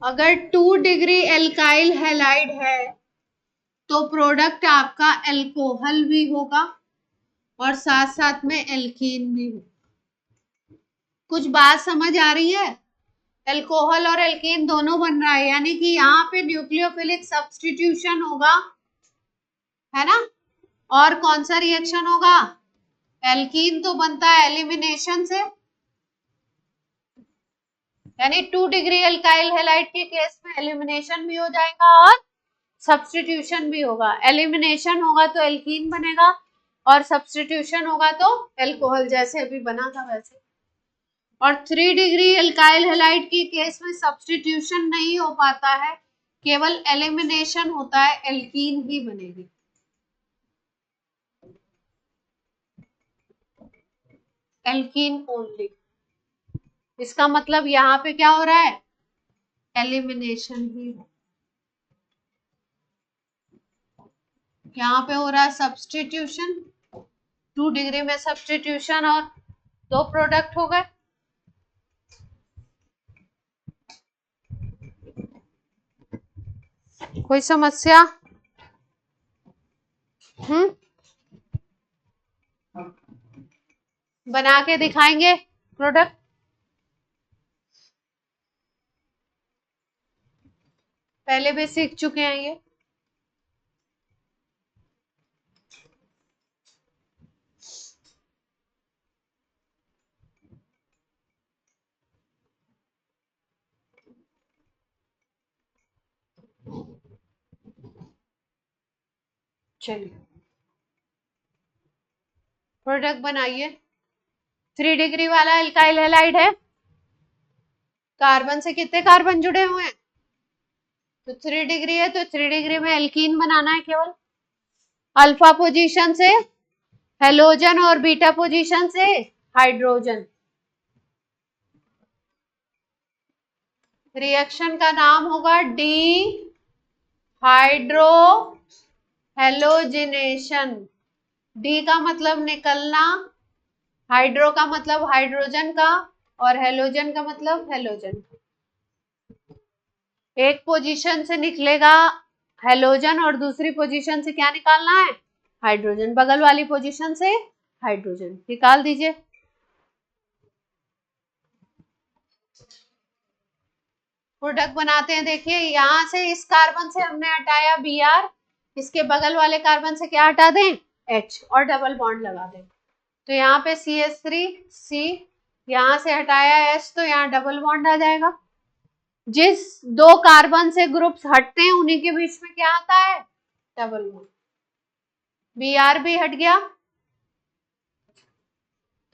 S1: अगर 2 डिग्री एल्काइल हैलाइड है तो प्रोडक्ट आपका एल्कोहल भी होगा और साथ साथ में एल्कीन भी होगा। कुछ बात समझ आ रही है? एल्कोहल और एल्कीन दोनों बन रहा है, यानी कि यहाँ पे न्यूक्लियोफिलिक सब्स्टिट्यूशन होगा, है ना। और कौन सा रिएक्शन होगा? एल्कीन तो बनता है एलिमिनेशन से, यानी 2 डिग्री एल्काइल हैलाइड के केस में एलिमिनेशन भी हो जाएगा और सब्स्टिट्यूशन भी होगा। एलिमिनेशन होगा तो एल्कीन बनेगा और सब्स्टिट्यूशन होगा तो एल्कोहल, जैसे अभी बना था वैसे। और 3 डिग्री एल्काइल हैलाइड के केस में सब्स्टिट्यूशन नहीं हो पाता है, केवल एलिमिनेशन होता है, एल्कीन ही बनेगी। Alkene only. इसका मतलब यहाँ पे क्या हो रहा है? एलिमिनेशन ही हो। यहाँ पे हो रहा है सब्स्टिट्यूशन, 2 डिग्री में सब्स्टिट्यूशन और 2 प्रोडक्ट हो गए। कोई समस्या? बना के दिखाएंगे प्रोडक्ट। पहले भी सीख चुके हैं ये। चलिए प्रोडक्ट बनाइए। 3 डिग्री वाला एल्काइल हैलाइड है, कार्बन से कितने कार्बन जुड़े हुए हैं? तो 3 डिग्री है, तो 3 डिग्री में एल्कीन बनाना है केवल। अल्फा पोजीशन से हेलोजन और बीटा पोजीशन से हाइड्रोजन। रिएक्शन का नाम होगा डी हाइड्रो हेलोजिनेशन। डी का मतलब निकलना, हाइड्रो का मतलब हाइड्रोजन का, और हेलोजन का मतलब हेलोजन। एक पोजीशन से निकलेगा हेलोजन और दूसरी पोजीशन से क्या निकालना है? हाइड्रोजन। बगल वाली पोजीशन से हाइड्रोजन निकाल दीजिए। प्रोडक्ट बनाते हैं। देखिए यहां से इस कार्बन से हमने हटाया Br, इसके बगल वाले कार्बन से क्या हटा दें? H, और डबल बॉन्ड लगा दें। तो यहाँ पे CH3C, यहां से हटाया H तो यहाँ डबल बॉन्ड आ जाएगा। जिस 2 कार्बन से ग्रुप्स हटते हैं उन्हीं के बीच में क्या आता है? Double bond. Br भी हट गया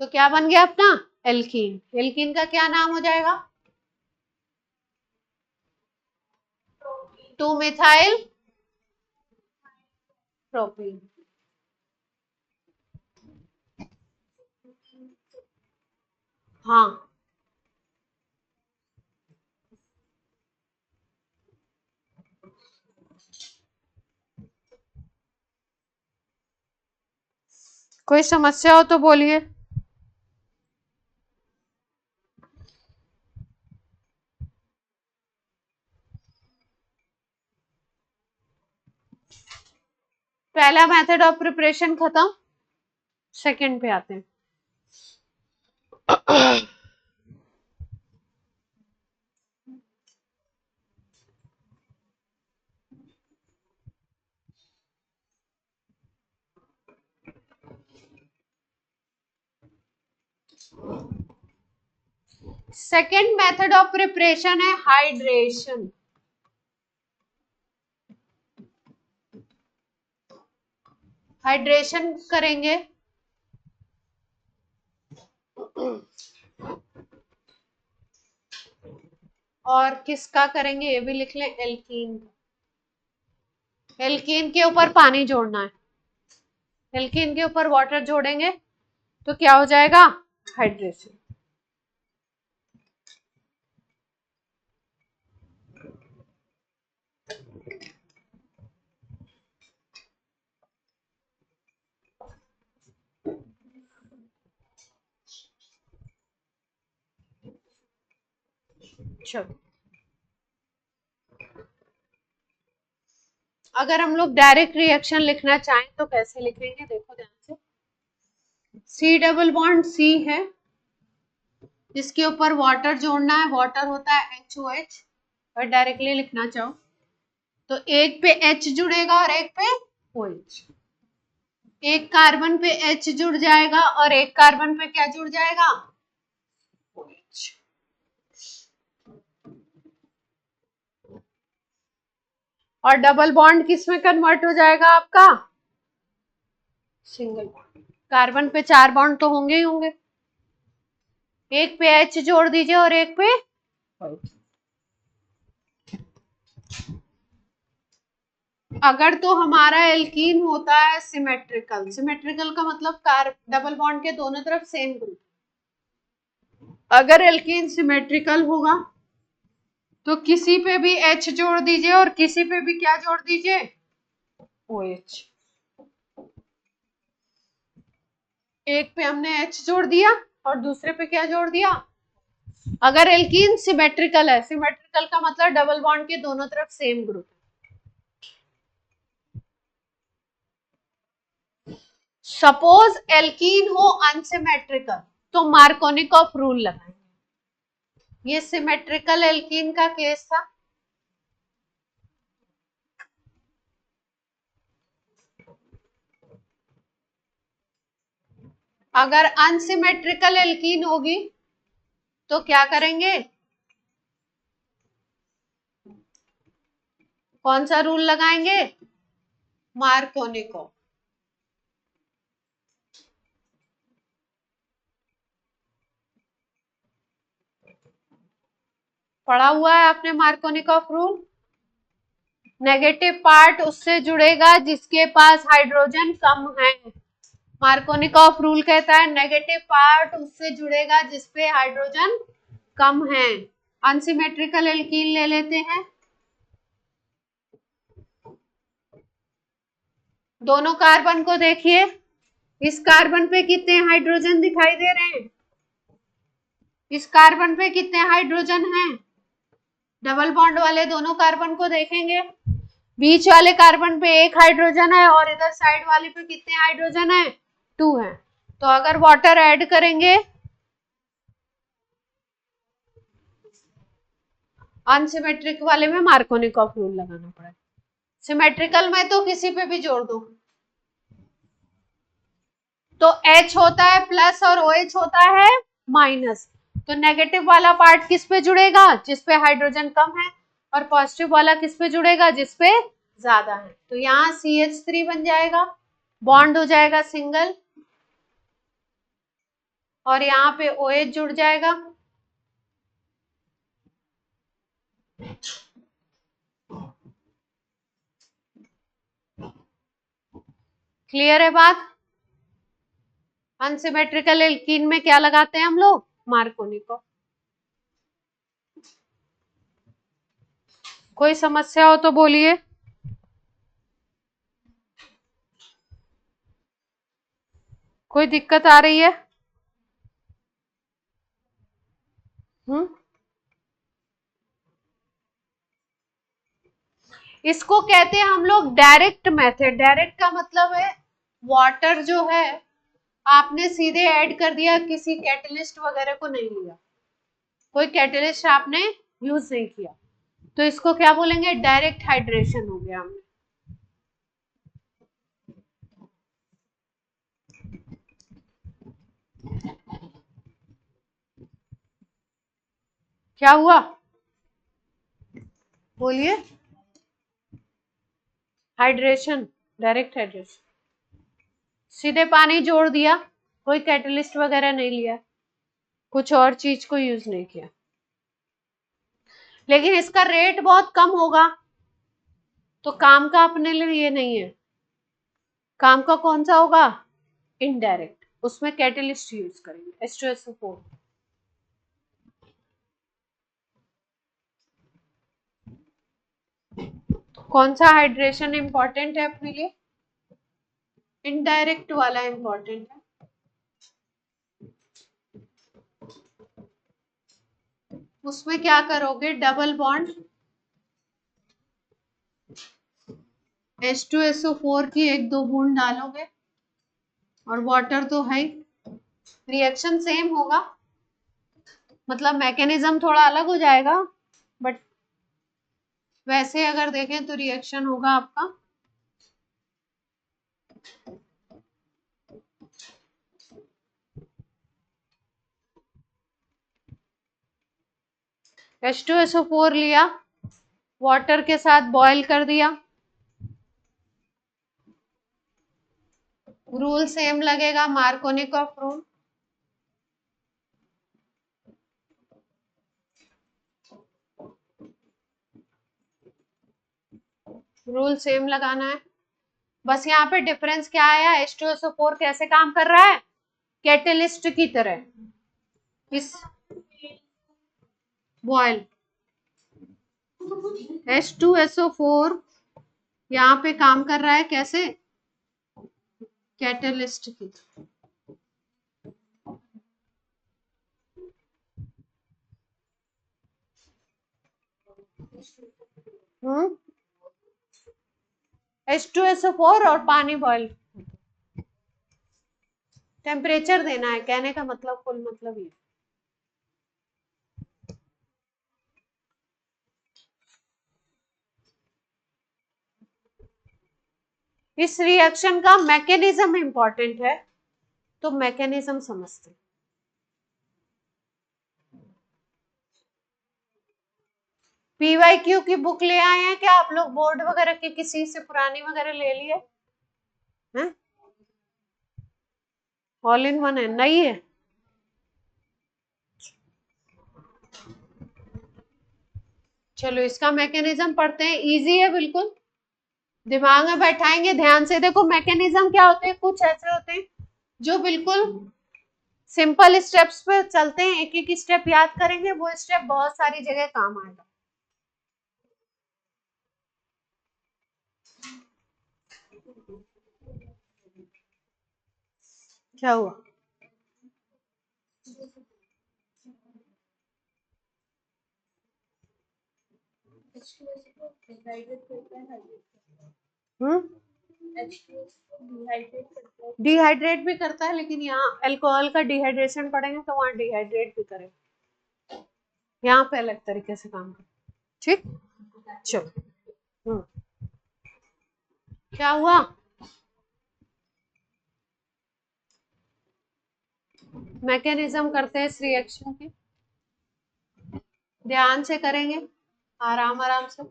S1: तो क्या बन गया अपना? एल्कीन। एल्कीन का क्या नाम हो जाएगा? 2 मिथाइल प्रोपीन। हाँ, कोई समस्या हो तो बोलिए। पहला मेथड ऑफ प्रिपरेशन खत्म, सेकंड पे आते हैं। सेकंड मेथड ऑफ प्रिपरेशन है हाइड्रेशन। हाइड्रेशन करेंगे और किसका करेंगे ये भी लिख लें, एल्कीन। एल्कीन के ऊपर पानी जोड़ना है, एल्कीन के ऊपर वाटर जोड़ेंगे तो क्या हो जाएगा? हाइड्रेशन। चलो, अगर हम लोग डायरेक्ट रिएक्शन लिखना चाहें तो कैसे लिखेंगे, देखो ध्यान से। सी डबल बॉन्ड सी है, जिसके ऊपर वाटर जोड़ना है, वाटर होता है HOH। और डायरेक्टली लिखना चाहो तो एक पे H जुड़ेगा और एक पे OH। एक कार्बन पे H जुड़ जाएगा और एक कार्बन पे क्या जुड़ जाएगा, OH। और डबल बॉन्ड किस में कन्वर्ट हो जाएगा आपका, सिंगल बॉन्ड। कार्बन पे 4 बॉन्ड तो होंगे ही होंगे, एक पे H जोड़ दीजिए और एक पे OH। अगर तो हमारा एल्कीन होता है सिमेट्रिकल, सिमेट्रिकल का मतलब डबल बॉन्ड के दोनों तरफ सेम ग्रुप। अगर एल्कीन सिमेट्रिकल होगा तो किसी पे भी H जोड़ दीजिए और किसी पे भी क्या जोड़ दीजिए, OH। एक पे हमने H जोड़ दिया और दूसरे पे क्या जोड़ दिया। अगर एल्कीन सिमेट्रिकल है, सिमेट्रिकल का मतलब डबल बॉन्ड के दोनों तरफ सेम ग्रुप है। सपोज एल्कीन हो अनसिमेट्रिकल तो मार्कोनिकॉफ रूल लगाएंगे। ये सिमेट्रिकल एल्कीन का केस था। अगर अनसिमेट्रिकल एल्कीन होगी तो क्या करेंगे, कौन सा रूल लगाएंगे, मार्कोनिकॉफ। पढ़ा हुआ है आपने मार्कोनिकॉफ रूल। नेगेटिव पार्ट उससे जुड़ेगा जिसके पास हाइड्रोजन कम है। मार्कोनिकॉफ रूल कहता है नेगेटिव पार्ट उससे जुड़ेगा जिसपे हाइड्रोजन कम है। अनसिमेट्रिकल एल्कीन ले लेते हैं, दोनों कार्बन को देखिए, इस कार्बन पे कितने हाइड्रोजन दिखाई दे रहे हैं, इस कार्बन पे कितने हाइड्रोजन हैं। डबल बॉन्ड वाले दोनों कार्बन को देखेंगे, बीच वाले कार्बन पे एक हाइड्रोजन है और इधर साइड वाले पे कितने हाइड्रोजन है, 2 है। तो अगर वाटर ऐड करेंगे, अनसिमेट्रिक वाले में मार्कोनिकॉफ रूल लगाना पड़ेगा, सिमेट्रिकल में तो किसी पे भी जोड़ दो। तो H होता है प्लस और OH होता है माइनस। तो नेगेटिव वाला पार्ट किस पे जुड़ेगा, जिसपे हाइड्रोजन कम है, और पॉजिटिव वाला किस पे जुड़ेगा, जिसपे ज्यादा है। तो यहाँ CH3 बन जाएगा, बॉन्ड हो जाएगा सिंगल, और यहाँ पे OH जुड़ जाएगा। क्लियर है बात। अनसिमेट्रिकल एल्कीन में क्या लगाते हैं हम लोग, मार्कोनिकॉफ। कोई समस्या हो तो बोलिए। कोई दिक्कत आ रही है, इसको कहते हैं हम लोग डायरेक्ट मेथड। डायरेक्ट का मतलब है वाटर जो है आपने सीधे ऐड कर दिया, किसी कैटलिस्ट वगैरह को नहीं लिया, कोई कैटलिस्ट आपने यूज नहीं किया, तो इसको क्या बोलेंगे, डायरेक्ट हाइड्रेशन हो गया हमने। क्या हुआ बोलिए, हाइड्रेशन, डायरेक्ट हाइड्रेशन, सीधे पानी जोड़ दिया, कोई कैटलिस्ट वगैरह नहीं लिया, कुछ और चीज को यूज नहीं किया। लेकिन इसका रेट बहुत कम होगा, तो काम का अपने लिए ये नहीं है। काम का कौन सा होगा, इनडायरेक्ट, उसमें कैटलिस्ट यूज करेंगे, H2SO4। कौन सा हाइड्रेशन इंपॉर्टेंट है अपने लिए, इनडायरेक्ट वाला इंपॉर्टेंट है। उसमें क्या करोगे, डबल बॉन्ड H2SO4 की 1-2 बूंद डालोगे, और वाटर तो है ही, रिएक्शन सेम होगा, मतलब मैकेनिज्म थोड़ा अलग हो जाएगा, बट वैसे अगर देखें तो रिएक्शन होगा आपका H2SO4 लिया, वाटर के साथ बॉईल कर दिया, रूल सेम लगेगा, मार्कोनिकॉफ रूल। रूल सेम लगाना है, बस यहाँ पे डिफरेंस क्या आया, H2SO4 कैसे काम कर रहा है, कैटेलिस्ट की तरह, इस बॉयल, H2SO4 यहाँ पे काम कर रहा है कैसे, कैटेलिस्ट की तरह। H2SO4 और पानी बॉयल, टेम्परेचर देना है, कहने का मतलब कुल मतलब ये। इस रिएक्शन का मैकेनिज्म इंपॉर्टेंट है, तो मैकेनिज्म समझते हैं। PYQ की बुक ले आए हैं क्या आप लोग, बोर्ड वगैरह की किसी से पुरानी वगैरह ले लिए हैं? ऑल इन वन है, नहीं है? चलो इसका मैकेनिज्म पढ़ते हैं, इजी है बिल्कुल, दिमाग में बैठाएंगे ध्यान से। देखो मैकेनिज्म क्या होते हैं, कुछ ऐसे होते हैं जो बिल्कुल सिंपल स्टेप्स पे चलते हैं, एक एक स्टेप याद करेंगे, वो स्टेप बहुत सारी जगह काम आएगा। क्या हुआ? डिहाइड्रेट भी करता है, लेकिन यहाँ अल्कोहल का डिहाइड्रेशन पढ़ेंगे तो वहां डिहाइड्रेट भी करेगा, यहाँ पे अलग तरीके से काम कर, ठीक। चलो क्या हुआ, मैकेनिज्म करते हैं इस रिएक्शन की, ध्यान से करेंगे, आराम आराम से,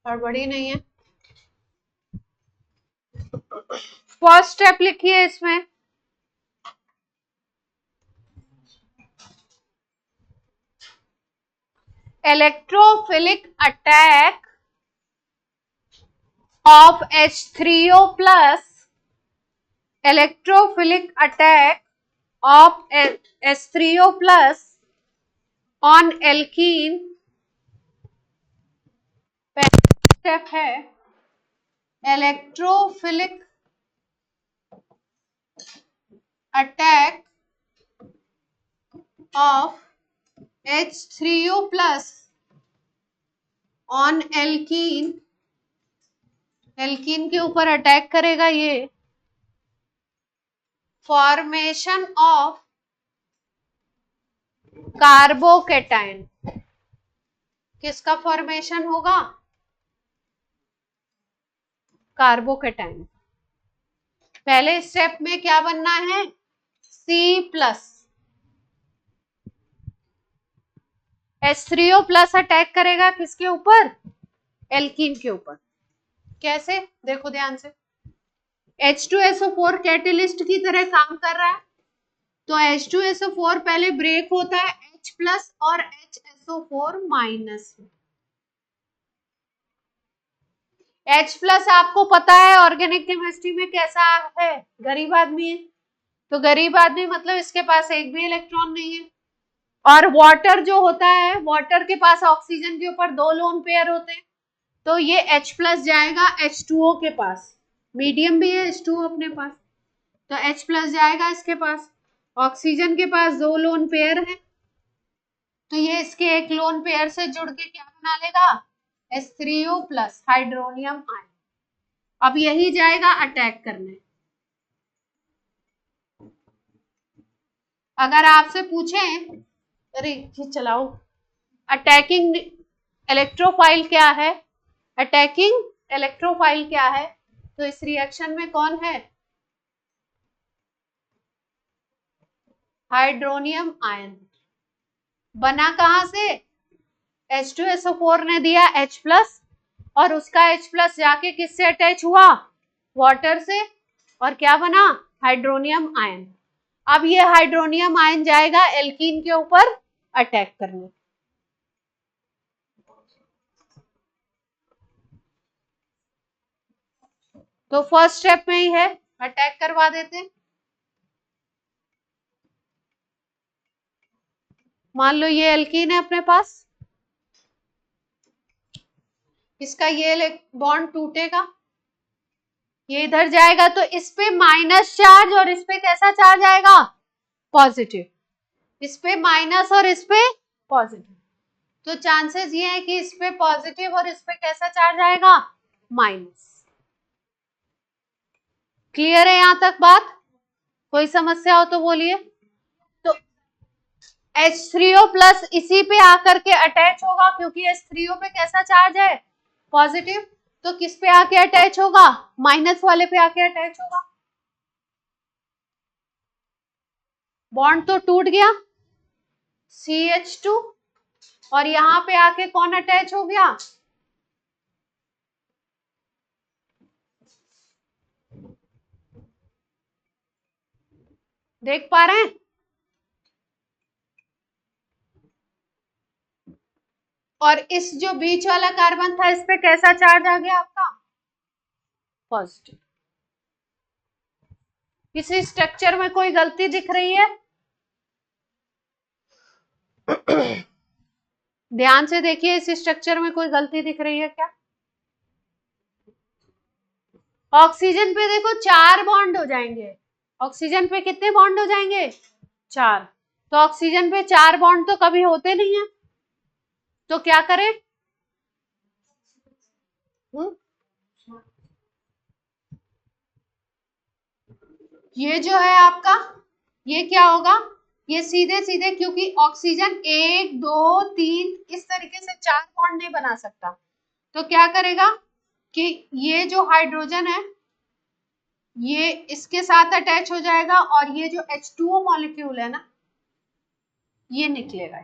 S1: हड़बड़ी नहीं है। फर्स्ट स्टेप लिखिए इसमें, electrophilic attack of H3O plus, electrophilic attack of H3O plus on alkene, पहला स्टेप है electrophilic attack of H3O plus on alkene, alkene के ऊपर अटैक करेगा ये, फॉर्मेशन ऑफ कार्बोकेटाइन, किसका फॉर्मेशन होगा, कार्बोकेटाइन। पहले स्टेप में क्या बनना है, C+, H3O प्लस अटैक करेगा किसके ऊपर, एल्कीन के ऊपर। कैसे, देखो ध्यान से, H2SO4 कैटेलिस्ट की तरह काम कर रहा है, तो H2SO4 पहले ब्रेक होता है H+ और HSO4 माइनस। H+ आपको पता है ऑर्गेनिक केमिस्ट्री में कैसा है, गरीब आदमी है, तो गरीब आदमी मतलब इसके पास एक भी इलेक्ट्रॉन नहीं है, और वाटर जो होता है, वाटर के पास ऑक्सीजन के ऊपर 2 लोन पेयर होते हैं, तो ये H+ जाएगा H2O के पास, मीडियम भी है H2O अपने पास, तो H+ जाएगा इसके पास, ऑक्सीजन के पास 2 लोन पेयर है, तो ये इसके एक लोन पेयर से जुड़ के क्या बना लेगा, H3O प्लस हाइड्रोनियम आयन। अब यही जाएगा अटैक करने। अगर आपसे पूछें, अरे ये चलाओ, अटैकिंग इलेक्ट्रोफाइल क्या है, अटैकिंग इलेक्ट्रोफाइल क्या है, तो इस रिएक्शन में कौन है, हाइड्रोनियम आयन। बना कहां से, H2SO4 ने दिया H प्लस, और उसका H प्लस जाके किससे अटैच हुआ, वाटर से, और क्या बना, हाइड्रोनियम आयन। अब ये हाइड्रोनियम आयन जाएगा एल्कीन के ऊपर अटैक करने। तो फर्स्ट स्टेप में ही है, अटैक करवा देते हैं। मान लो ये एल्कीन है अपने पास, इसका ये बॉन्ड टूटेगा, ये इधर जाएगा, तो इस पे माइनस चार्ज और इस पे कैसा चार्ज आएगा, पॉजिटिव। इस पे माइनस और इस पे पॉजिटिव, तो चांसेस ये है कि इस पे पॉजिटिव और इस पे कैसा चार्ज आएगा, माइनस। क्लियर है यहां तक बात, कोई समस्या हो तो बोलिए। तो H3O प्लस इसी पे आकर के अटैच होगा, क्योंकि H3O पे कैसा चार्ज है, पॉजिटिव, तो किस पे आके अटैच होगा, माइनस वाले पे आके अटैच होगा। बॉन्ड तो टूट गया CH2, और यहां पे आके कौन अटैच हो गया, देख पा रहे हैं, और इस जो बीच वाला कार्बन था इस पे कैसा चार्ज आ गया आपका, पॉजिटिव। किसी स्ट्रक्चर में कोई गलती दिख रही है, ध्यान से देखिए, इस स्ट्रक्चर में कोई गलती दिख रही है क्या। ऑक्सीजन पे देखो 4 बॉन्ड हो जाएंगे, ऑक्सीजन पे कितने बॉन्ड हो जाएंगे, 4। तो ऑक्सीजन पे 4 बॉन्ड तो कभी होते नहीं है, तो क्या करें, ये जो है आपका, ये क्या होगा, ये सीधे सीधे, क्योंकि ऑक्सीजन 1 2 3 इस तरीके से 4 बॉन्ड नहीं बना सकता, तो क्या करेगा कि ये जो हाइड्रोजन है ये इसके साथ अटैच हो जाएगा, और ये जो H2O मॉलिक्यूल है ना ये निकलेगा,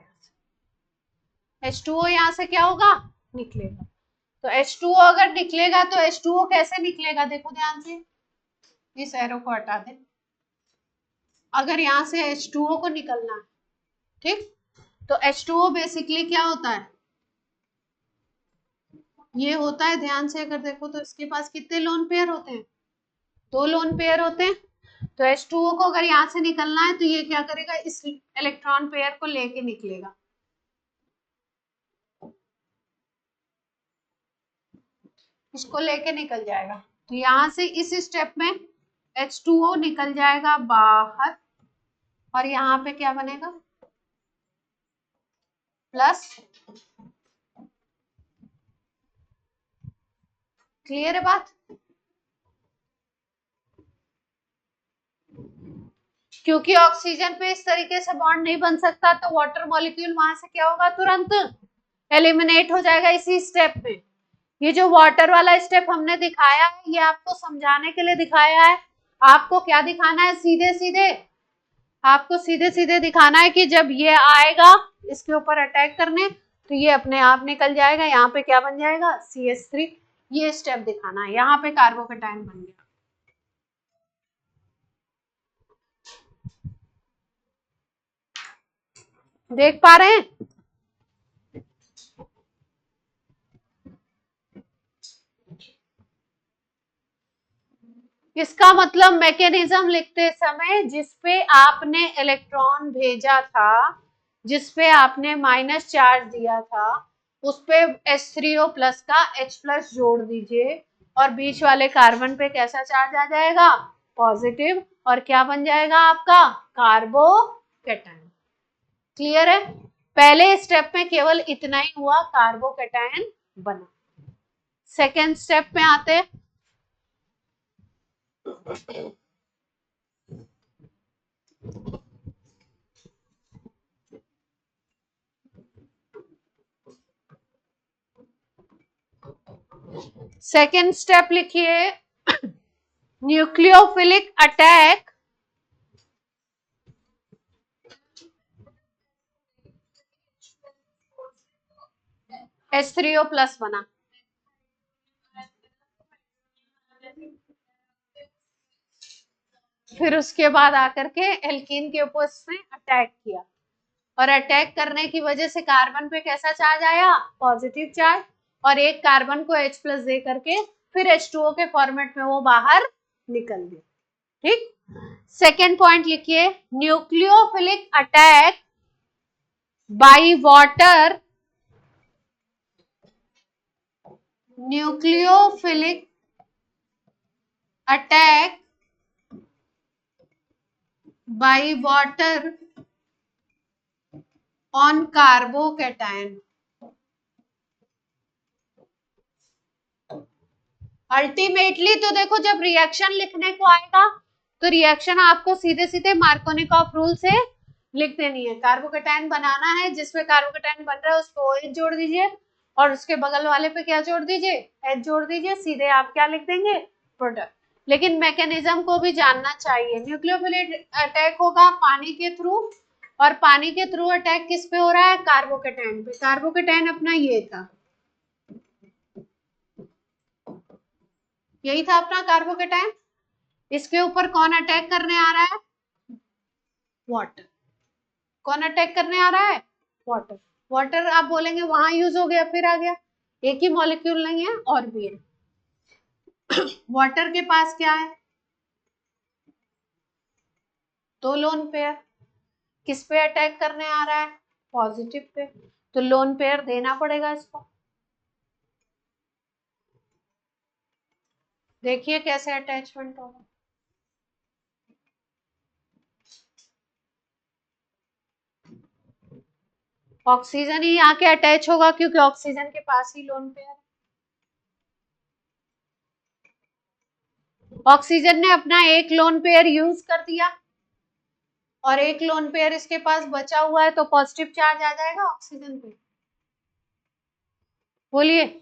S1: H2O यहां से क्या होगा, निकलेगा। तो H2O अगर निकलेगा तो H2O कैसे निकलेगा, देखो ध्यान से, इस एरो को हटा दे। अगर यहां से H2O को निकलना है, ठीक, तो H2O बेसिकली क्या होता है, ये होता है, ध्यान से अगर देखो तो इसके पास कितने लोन पेयर होते हैं, 2 लोन पेयर होते हैं। तो H2O को अगर यहां से निकलना है तो ये क्या करेगा, इस इलेक्ट्रॉन पेयर को लेके निकलेगा, इसको लेके निकल जाएगा। तो यहां से इस स्टेप में H2O निकल जाएगा बाहर, और यहाँ पे क्या बनेगा, प्लस। क्लियर है बात, क्योंकि ऑक्सीजन पे इस तरीके से बॉन्ड नहीं बन सकता, तो वाटर मॉलिक्यूल वहां से क्या होगा, तुरंत एलिमिनेट हो जाएगा इसी स्टेप में। ये जो वाटर वाला स्टेप हमने दिखाया है ये आपको समझाने के लिए दिखाया है। आपको क्या दिखाना है, सीधे सीधे आपको सीधे सीधे दिखाना है कि जब ये आएगा इसके ऊपर अटैक करने तो ये अपने आप निकल जाएगा, यहाँ पे क्या बन जाएगा, CH3। ये स्टेप दिखाना है, यहाँ पे कार्बोकेटाइन बन गया। देख पा रहे हैं, इसका मतलब मैकेनिज्म लिखते समय जिसपे आपने इलेक्ट्रॉन भेजा था, जिसपे आपने माइनस चार्ज दिया था, उस पे H3O प्लस का H प्लस जोड़ दीजिए, और बीच वाले कार्बन पे कैसा चार्ज आ जाएगा, पॉजिटिव, और क्या बन जाएगा आपका, कार्बोकेटाइन। क्लियर है, पहले स्टेप में केवल इतना ही हुआ, कार्बोकेटायन बना। सेकेंड स्टेप में आते हैं। सेकेंड स्टेप लिखिए, न्यूक्लियोफिलिक अटैक H3O+ बना। फिर उसके बाद आकर के एल्कीन के ऊपर उसने अटैक किया, और अटैक करने की वजह से कार्बन पे कैसा चार्ज आया, पॉजिटिव चार्ज, और एक कार्बन को H+ दे करके फिर H2O के फॉर्मेट में वो बाहर निकल गया। ठीक, सेकेंड पॉइंट लिखिए, nucleophilic attack by water, nucleophilic attack by water on carbocation. Ultimately तो देखो, जब रिएक्शन लिखने को आएगा तो रिएक्शन आपको सीधे सीधे मार्कोनिकॉफ रूल से लिख देनी है। कार्बोकेटायन बनाना है, जिसमें कार्बोकेटायन बन रहा है उस पर OH जोड़ दीजिए, और उसके बगल वाले पे क्या जोड़ दीजिए, H जोड़ दीजिए, सीधे आप क्या लिख देंगे, प्रोडक्ट। लेकिन मैकेनिज्म को भी जानना चाहिए। न्यूक्लियोफिलिक अटैक होगा पानी के थ्रू, और पानी के थ्रू अटैक किस पे हो रहा है, कार्बोकेटायन पे। कार्बोकेटायन अपना ये था, यही था अपना कार्बोकेटायन। इसके ऊपर कौन अटैक करने आ रहा है, वाटर। कौन अटैक करने आ रहा है, वाटर। वाटर आप बोलेंगे वहां यूज हो गया फिर आ गया, एक ही मॉलिक्यूल नहीं है, और भी है। वाटर के पास क्या है, 2 लोन पेयर। किस पे अटैक करने आ रहा है, पॉजिटिव पे, तो लोन पेयर देना पड़ेगा इसको। देखिए कैसे अटैचमेंट होगा। ऑक्सीजन ही आके अटैच होगा, क्योंकि ऑक्सीजन के पास ही लोन पेयर। ऑक्सीजन ने अपना एक लोन पेयर यूज कर दिया, और एक लोन पेयर इसके पास बचा हुआ है, तो पॉजिटिव चार्ज आ जाएगा ऑक्सीजन पे। बोलिए,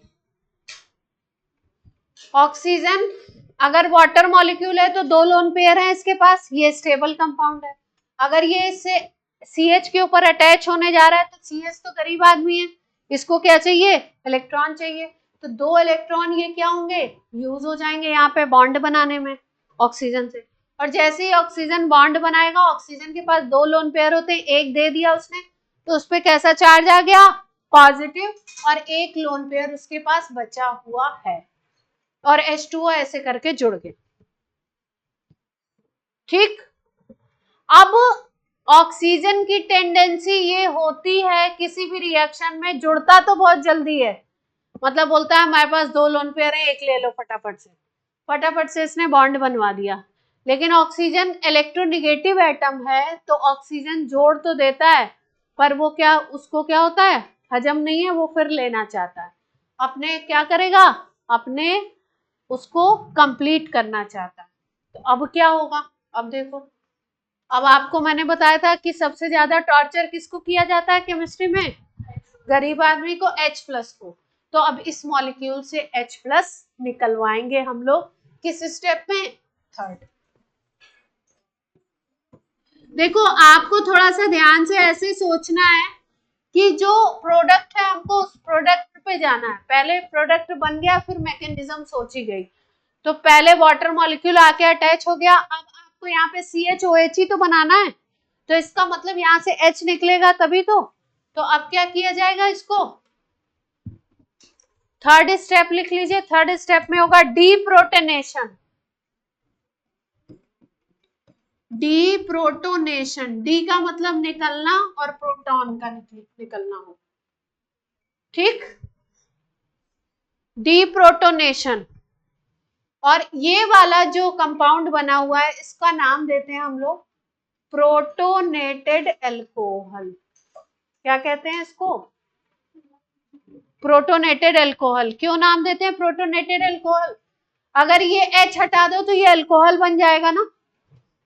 S1: ऑक्सीजन अगर वाटर मॉलिक्यूल है तो 2 लोन पेयर है इसके पास, ये स्टेबल कंपाउंड है। अगर ये इससे CH के ऊपर अटैच होने जा रहा है, तो CH तो गरीब आदमी है, इसको क्या चाहिए, इलेक्ट्रॉन चाहिए। तो 2 इलेक्ट्रॉन ये क्या होंगे, यूज हो जाएंगे यहाँ पे बॉन्ड बनाने में ऑक्सीजन से। और जैसे ही ऑक्सीजन बॉन्ड बनाएगा, ऑक्सीजन के पास 2 लोन पेयर होते हैं, एक दे दिया उसने, तो उस पर कैसा चार्ज आ गया, पॉजिटिव, और एक लोन पेयर उसके पास बचा हुआ है, और H2O ऐसे करके जुड़ गए। ठीक, अब ऑक्सीजन की टेंडेंसी ये होती है किसी भी रिएक्शन में, जुड़ता तो बहुत जल्दी है, मतलब बोलता है हमारे पास 2 लोन पेयर है, एक ले लो फटाफट से इसने बॉन्ड बनवा दिया। लेकिन ऑक्सीजन इलेक्ट्रोनेगेटिव एटम है, तो ऑक्सीजन जोड़ तो देता है, पर वो क्या, उसको क्या होता है, हजम नहीं है, वो फिर लेना चाहता है, अपने क्या करेगा, अपने उसको कंप्लीट करना चाहता है। तो अब क्या होगा, अब देखो, अब आपको मैंने बताया था कि सबसे ज्यादा टॉर्चर किसको किया जाता है केमिस्ट्री में, गरीब आदमी को, H+ को। तो अब इस मॉलिक्यूल से H+ निकलवाएंगे हम लोग, किस स्टेप में, थर्ड। देखो आपको थोड़ा सा ध्यान से ऐसे सोचना है कि जो प्रोडक्ट है हमको उस प्रोडक्ट पे जाना है। पहले प्रोडक्ट बन गया, फिर मैकेनिज्म सोची गई। तो पहले वाटर मॉलिक्यूल आके अटैच हो गया, अब आपको यहाँ पे CHOH ही तो बनाना है, तो इसका मतलब यहाँ से H निकलेगा तभी तो अब क्या किया जाएगा, इसको थर्ड स्टेप लिख लीजिए। थर्ड स्टेप में होगा डीप्रोटोनेशन। डीप्रोटोनेशन, डी का मतलब निकलना, और प्रोटॉन का निकलना हो, ठीक, डीप्रोटोनेशन। और ये वाला जो कंपाउंड बना हुआ है, इसका नाम देते हैं हम लोग प्रोटोनेटेड एल्कोहल। क्या कहते हैं इसको? Protonated alcohol. क्यों नाम देते हैं प्रोटोनेटेड अल्कोहल? अगर ये H हटा दो तो ये अल्कोहल बन जाएगा ना,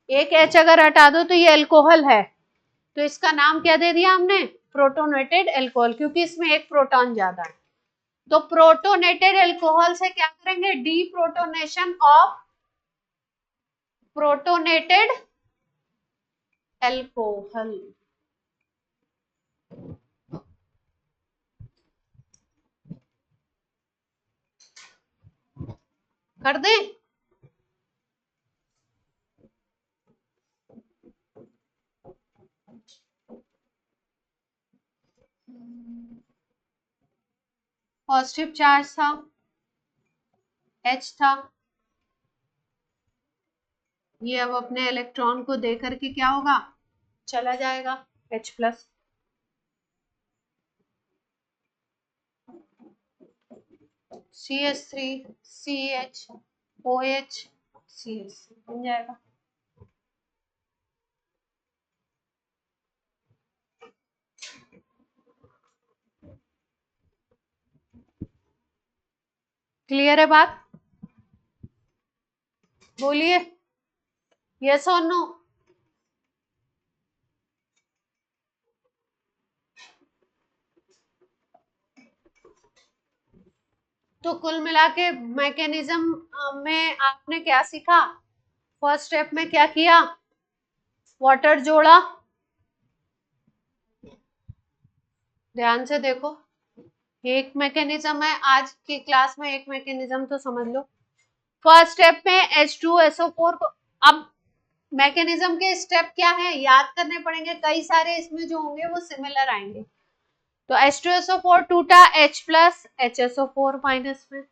S1: एक H अगर हटा दो तो ये अल्कोहल है, तो इसका नाम क्या दे दिया हमने? प्रोटोनेटेड अल्कोहल, क्योंकि इसमें एक प्रोटॉन ज्यादा है। तो प्रोटोनेटेड अल्कोहल से क्या करेंगे? Deprotonation of protonated alcohol. कर दे? पॉजिटिव चार्ज था, H था, ये अब अपने इलेक्ट्रॉन को दे करके क्या होगा? चला जाएगा H plus. CH3 CH OH CH बन जाएगा। क्लियर है बात? बोलिए यस और नो। तो कुल मिला के मैकेनिज्म में आपने क्या सीखा? फर्स्ट स्टेप में क्या किया? वाटर जोड़ा। ध्यान से देखो, एक मैकेनिज्म है, आज की क्लास में एक मैकेनिज्म तो समझ लो। फर्स्ट स्टेप में H2SO4 को, अब मैकेनिज्म के स्टेप क्या है याद करने पड़ेंगे, कई सारे इसमें जो होंगे वो सिमिलर आएंगे। तो H2SO4 टूटा H प्लस HSO4 माइनस में।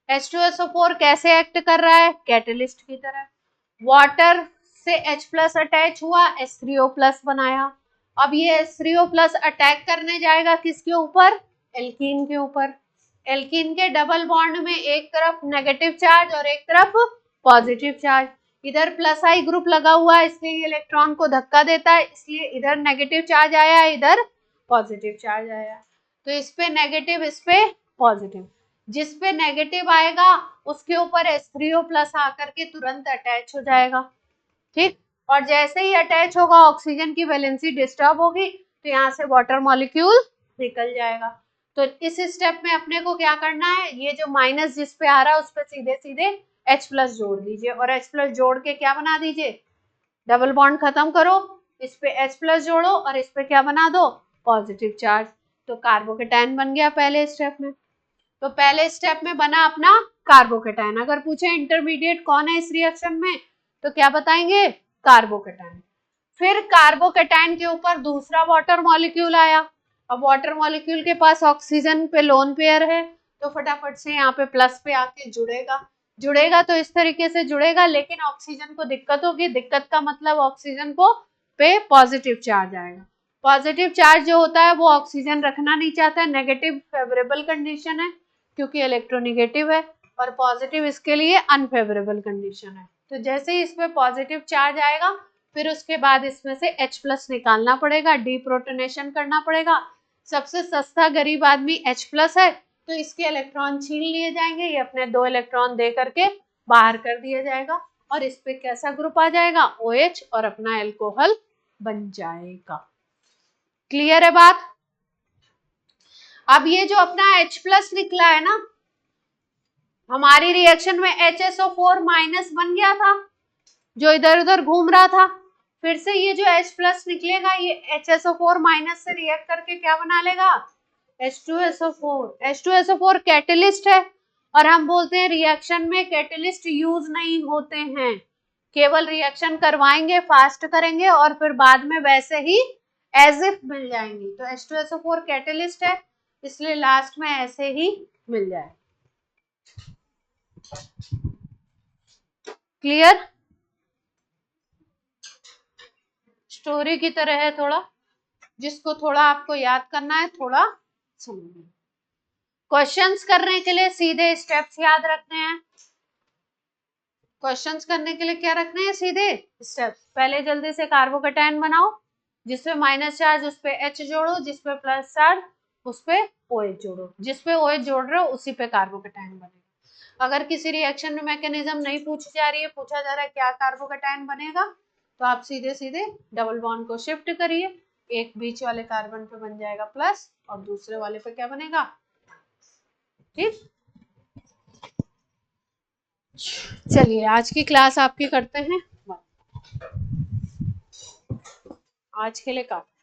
S1: H2SO4 कैसे एक्ट कर रहा है? कैटलिस्ट की तरह। वाटर से H प्लस अटैच हुआ, H3O प्लस बनाया। अब ये H3O प्लस अटैक करने जाएगा किसके ऊपर? एल्कीन के ऊपर। एल्कीन के डबल बॉन्ड में एक तरफ नेगेटिव चार्ज और एक तरफ पॉजिटिव चार्ज। इधर प्लस आई ग्रुप लगा हुआ है, इसलिए इलेक्ट्रॉन को धक्का देता है, इसलिए इधर नेगेटिव चार्ज आया, इधर पॉजिटिव चार्ज आया। तो इस पे नेगेटिव, इस पे पॉजिटिव। जिस पे नेगेटिव आएगा उसके ऊपर H3O प्लस आकर के तुरंत अटैच हो जाएगा, ठीक। और जैसे ही अटैच होगा ऑक्सीजन की वैलेंसी डिस्टर्ब होगी, तो यहाँ से वाटर मॉलिक्यूल निकल जाएगा। तो इस स्टेप में अपने को क्या करना है? ये जो माइनस जिस पे आ रहा है उस पे सीधे सीधे H प्लस जोड़ दीजिए, और H प्लस जोड़ के क्या बना दीजिए? डबल बॉन्ड खत्म करो, इस पे H प्लस जोड़ो और इस पे क्या बना दो? Positive charge. तो कार्बोकेटायन बन गया पहले स्टेप में। तो पहले स्टेप में बना अपना कार्बोकेटायन। अगर पूछे इंटरमीडिएट कौन है इस रिएक्शन में, तो क्या बताएंगे? कार्बोकेटायन। फिर कार्बोकेटायन के ऊपर दूसरा वाटर मॉलिक्यूल आया। अब वाटर मॉलिक्यूल के पास ऑक्सीजन पे लोन पेयर है, तो फटाफट से यहाँ पे प्लस पे आके जुड़ेगा तो इस तरीके से जुड़ेगा, लेकिन ऑक्सीजन को दिक्कत होगी। दिक्कत का मतलब ऑक्सीजन को पे पॉजिटिव चार्ज आएगा। पॉजिटिव चार्ज जो होता है वो ऑक्सीजन रखना नहीं चाहता है, नेगेटिव फेवरेबल कंडीशन है क्योंकि इलेक्ट्रोनिगेटिव है, और पॉजिटिव इसके लिए अनफेवरेबल कंडीशन है। तो जैसे ही इसमें पॉजिटिव चार्ज आएगा, फिर उसके बाद इसमें से H प्लस निकालना पड़ेगा, डीप्रोटोनेशन करना पड़ेगा। सबसे सस्ता गरीब आदमी H प्लस है, तो इसके इलेक्ट्रॉन छीन लिए जाएंगे, ये अपने 2 इलेक्ट्रॉन दे करके बाहर कर दिया जाएगा, और इस पे कैसा ग्रुप आ जाएगा? OH, और अपना एल्कोहल बन जाएगा। क्लियर है बात? अब ये जो अपना H प्लस निकला है ना, हमारी रिएक्शन में HSO4 माइनस बन गया था जो इधर उधर घूम रहा था। फिर से ये जो H प्लस निकलेगा, ये HSO4 माइनस से रिएक्ट करके क्या बना लेगा? H2SO4। H2SO4 कैटलिस्ट है, और हम बोलते हैं रिएक्शन में कैटलिस्ट यूज नहीं होते हैं, केवल रिएक्शन करवाएंगे, फास्ट करेंगे, और फिर बाद में वैसे ही एज इफ मिल जाएंगी। तो H2SO4 कैटलिस्ट है, इसलिए लास्ट में ऐसे ही मिल जाए। क्लियर? स्टोरी की तरह है थोड़ा, जिसको थोड़ा आपको याद करना है, थोड़ा समझना। क्वेश्चंस करने के लिए सीधे स्टेप्स याद रखने हैं। क्वेश्चंस करने के लिए क्या रखने हैं? सीधे स्टेप्स। पहले जल्दी से कार्बोकेटायन बनाओ, जिसपे माइनस चार्ज उस पे H जोड़ो, जिसपे प्लस चार्ज उस पे OH जोड़ो, जिसपे OH जोड़ रहे हो उसी पे कार्बोकेटायन बनेगा। अगर किसी रिएक्शन में मैकेनिज्म नहीं पूछी जा रही है, पूछा जा रहा है क्या कार्बोकेटायन बनेगा, तो आप सीधे सीधे डबल बॉन्ड को शिफ्ट करिए, एक बीच वाले कार्बन पे बन जाएगा प्लस और दूसरे वाले पे क्या बनेगा, ठीक। चलिए आज की क्लास आपकी करते हैं, आज के लिए काफी।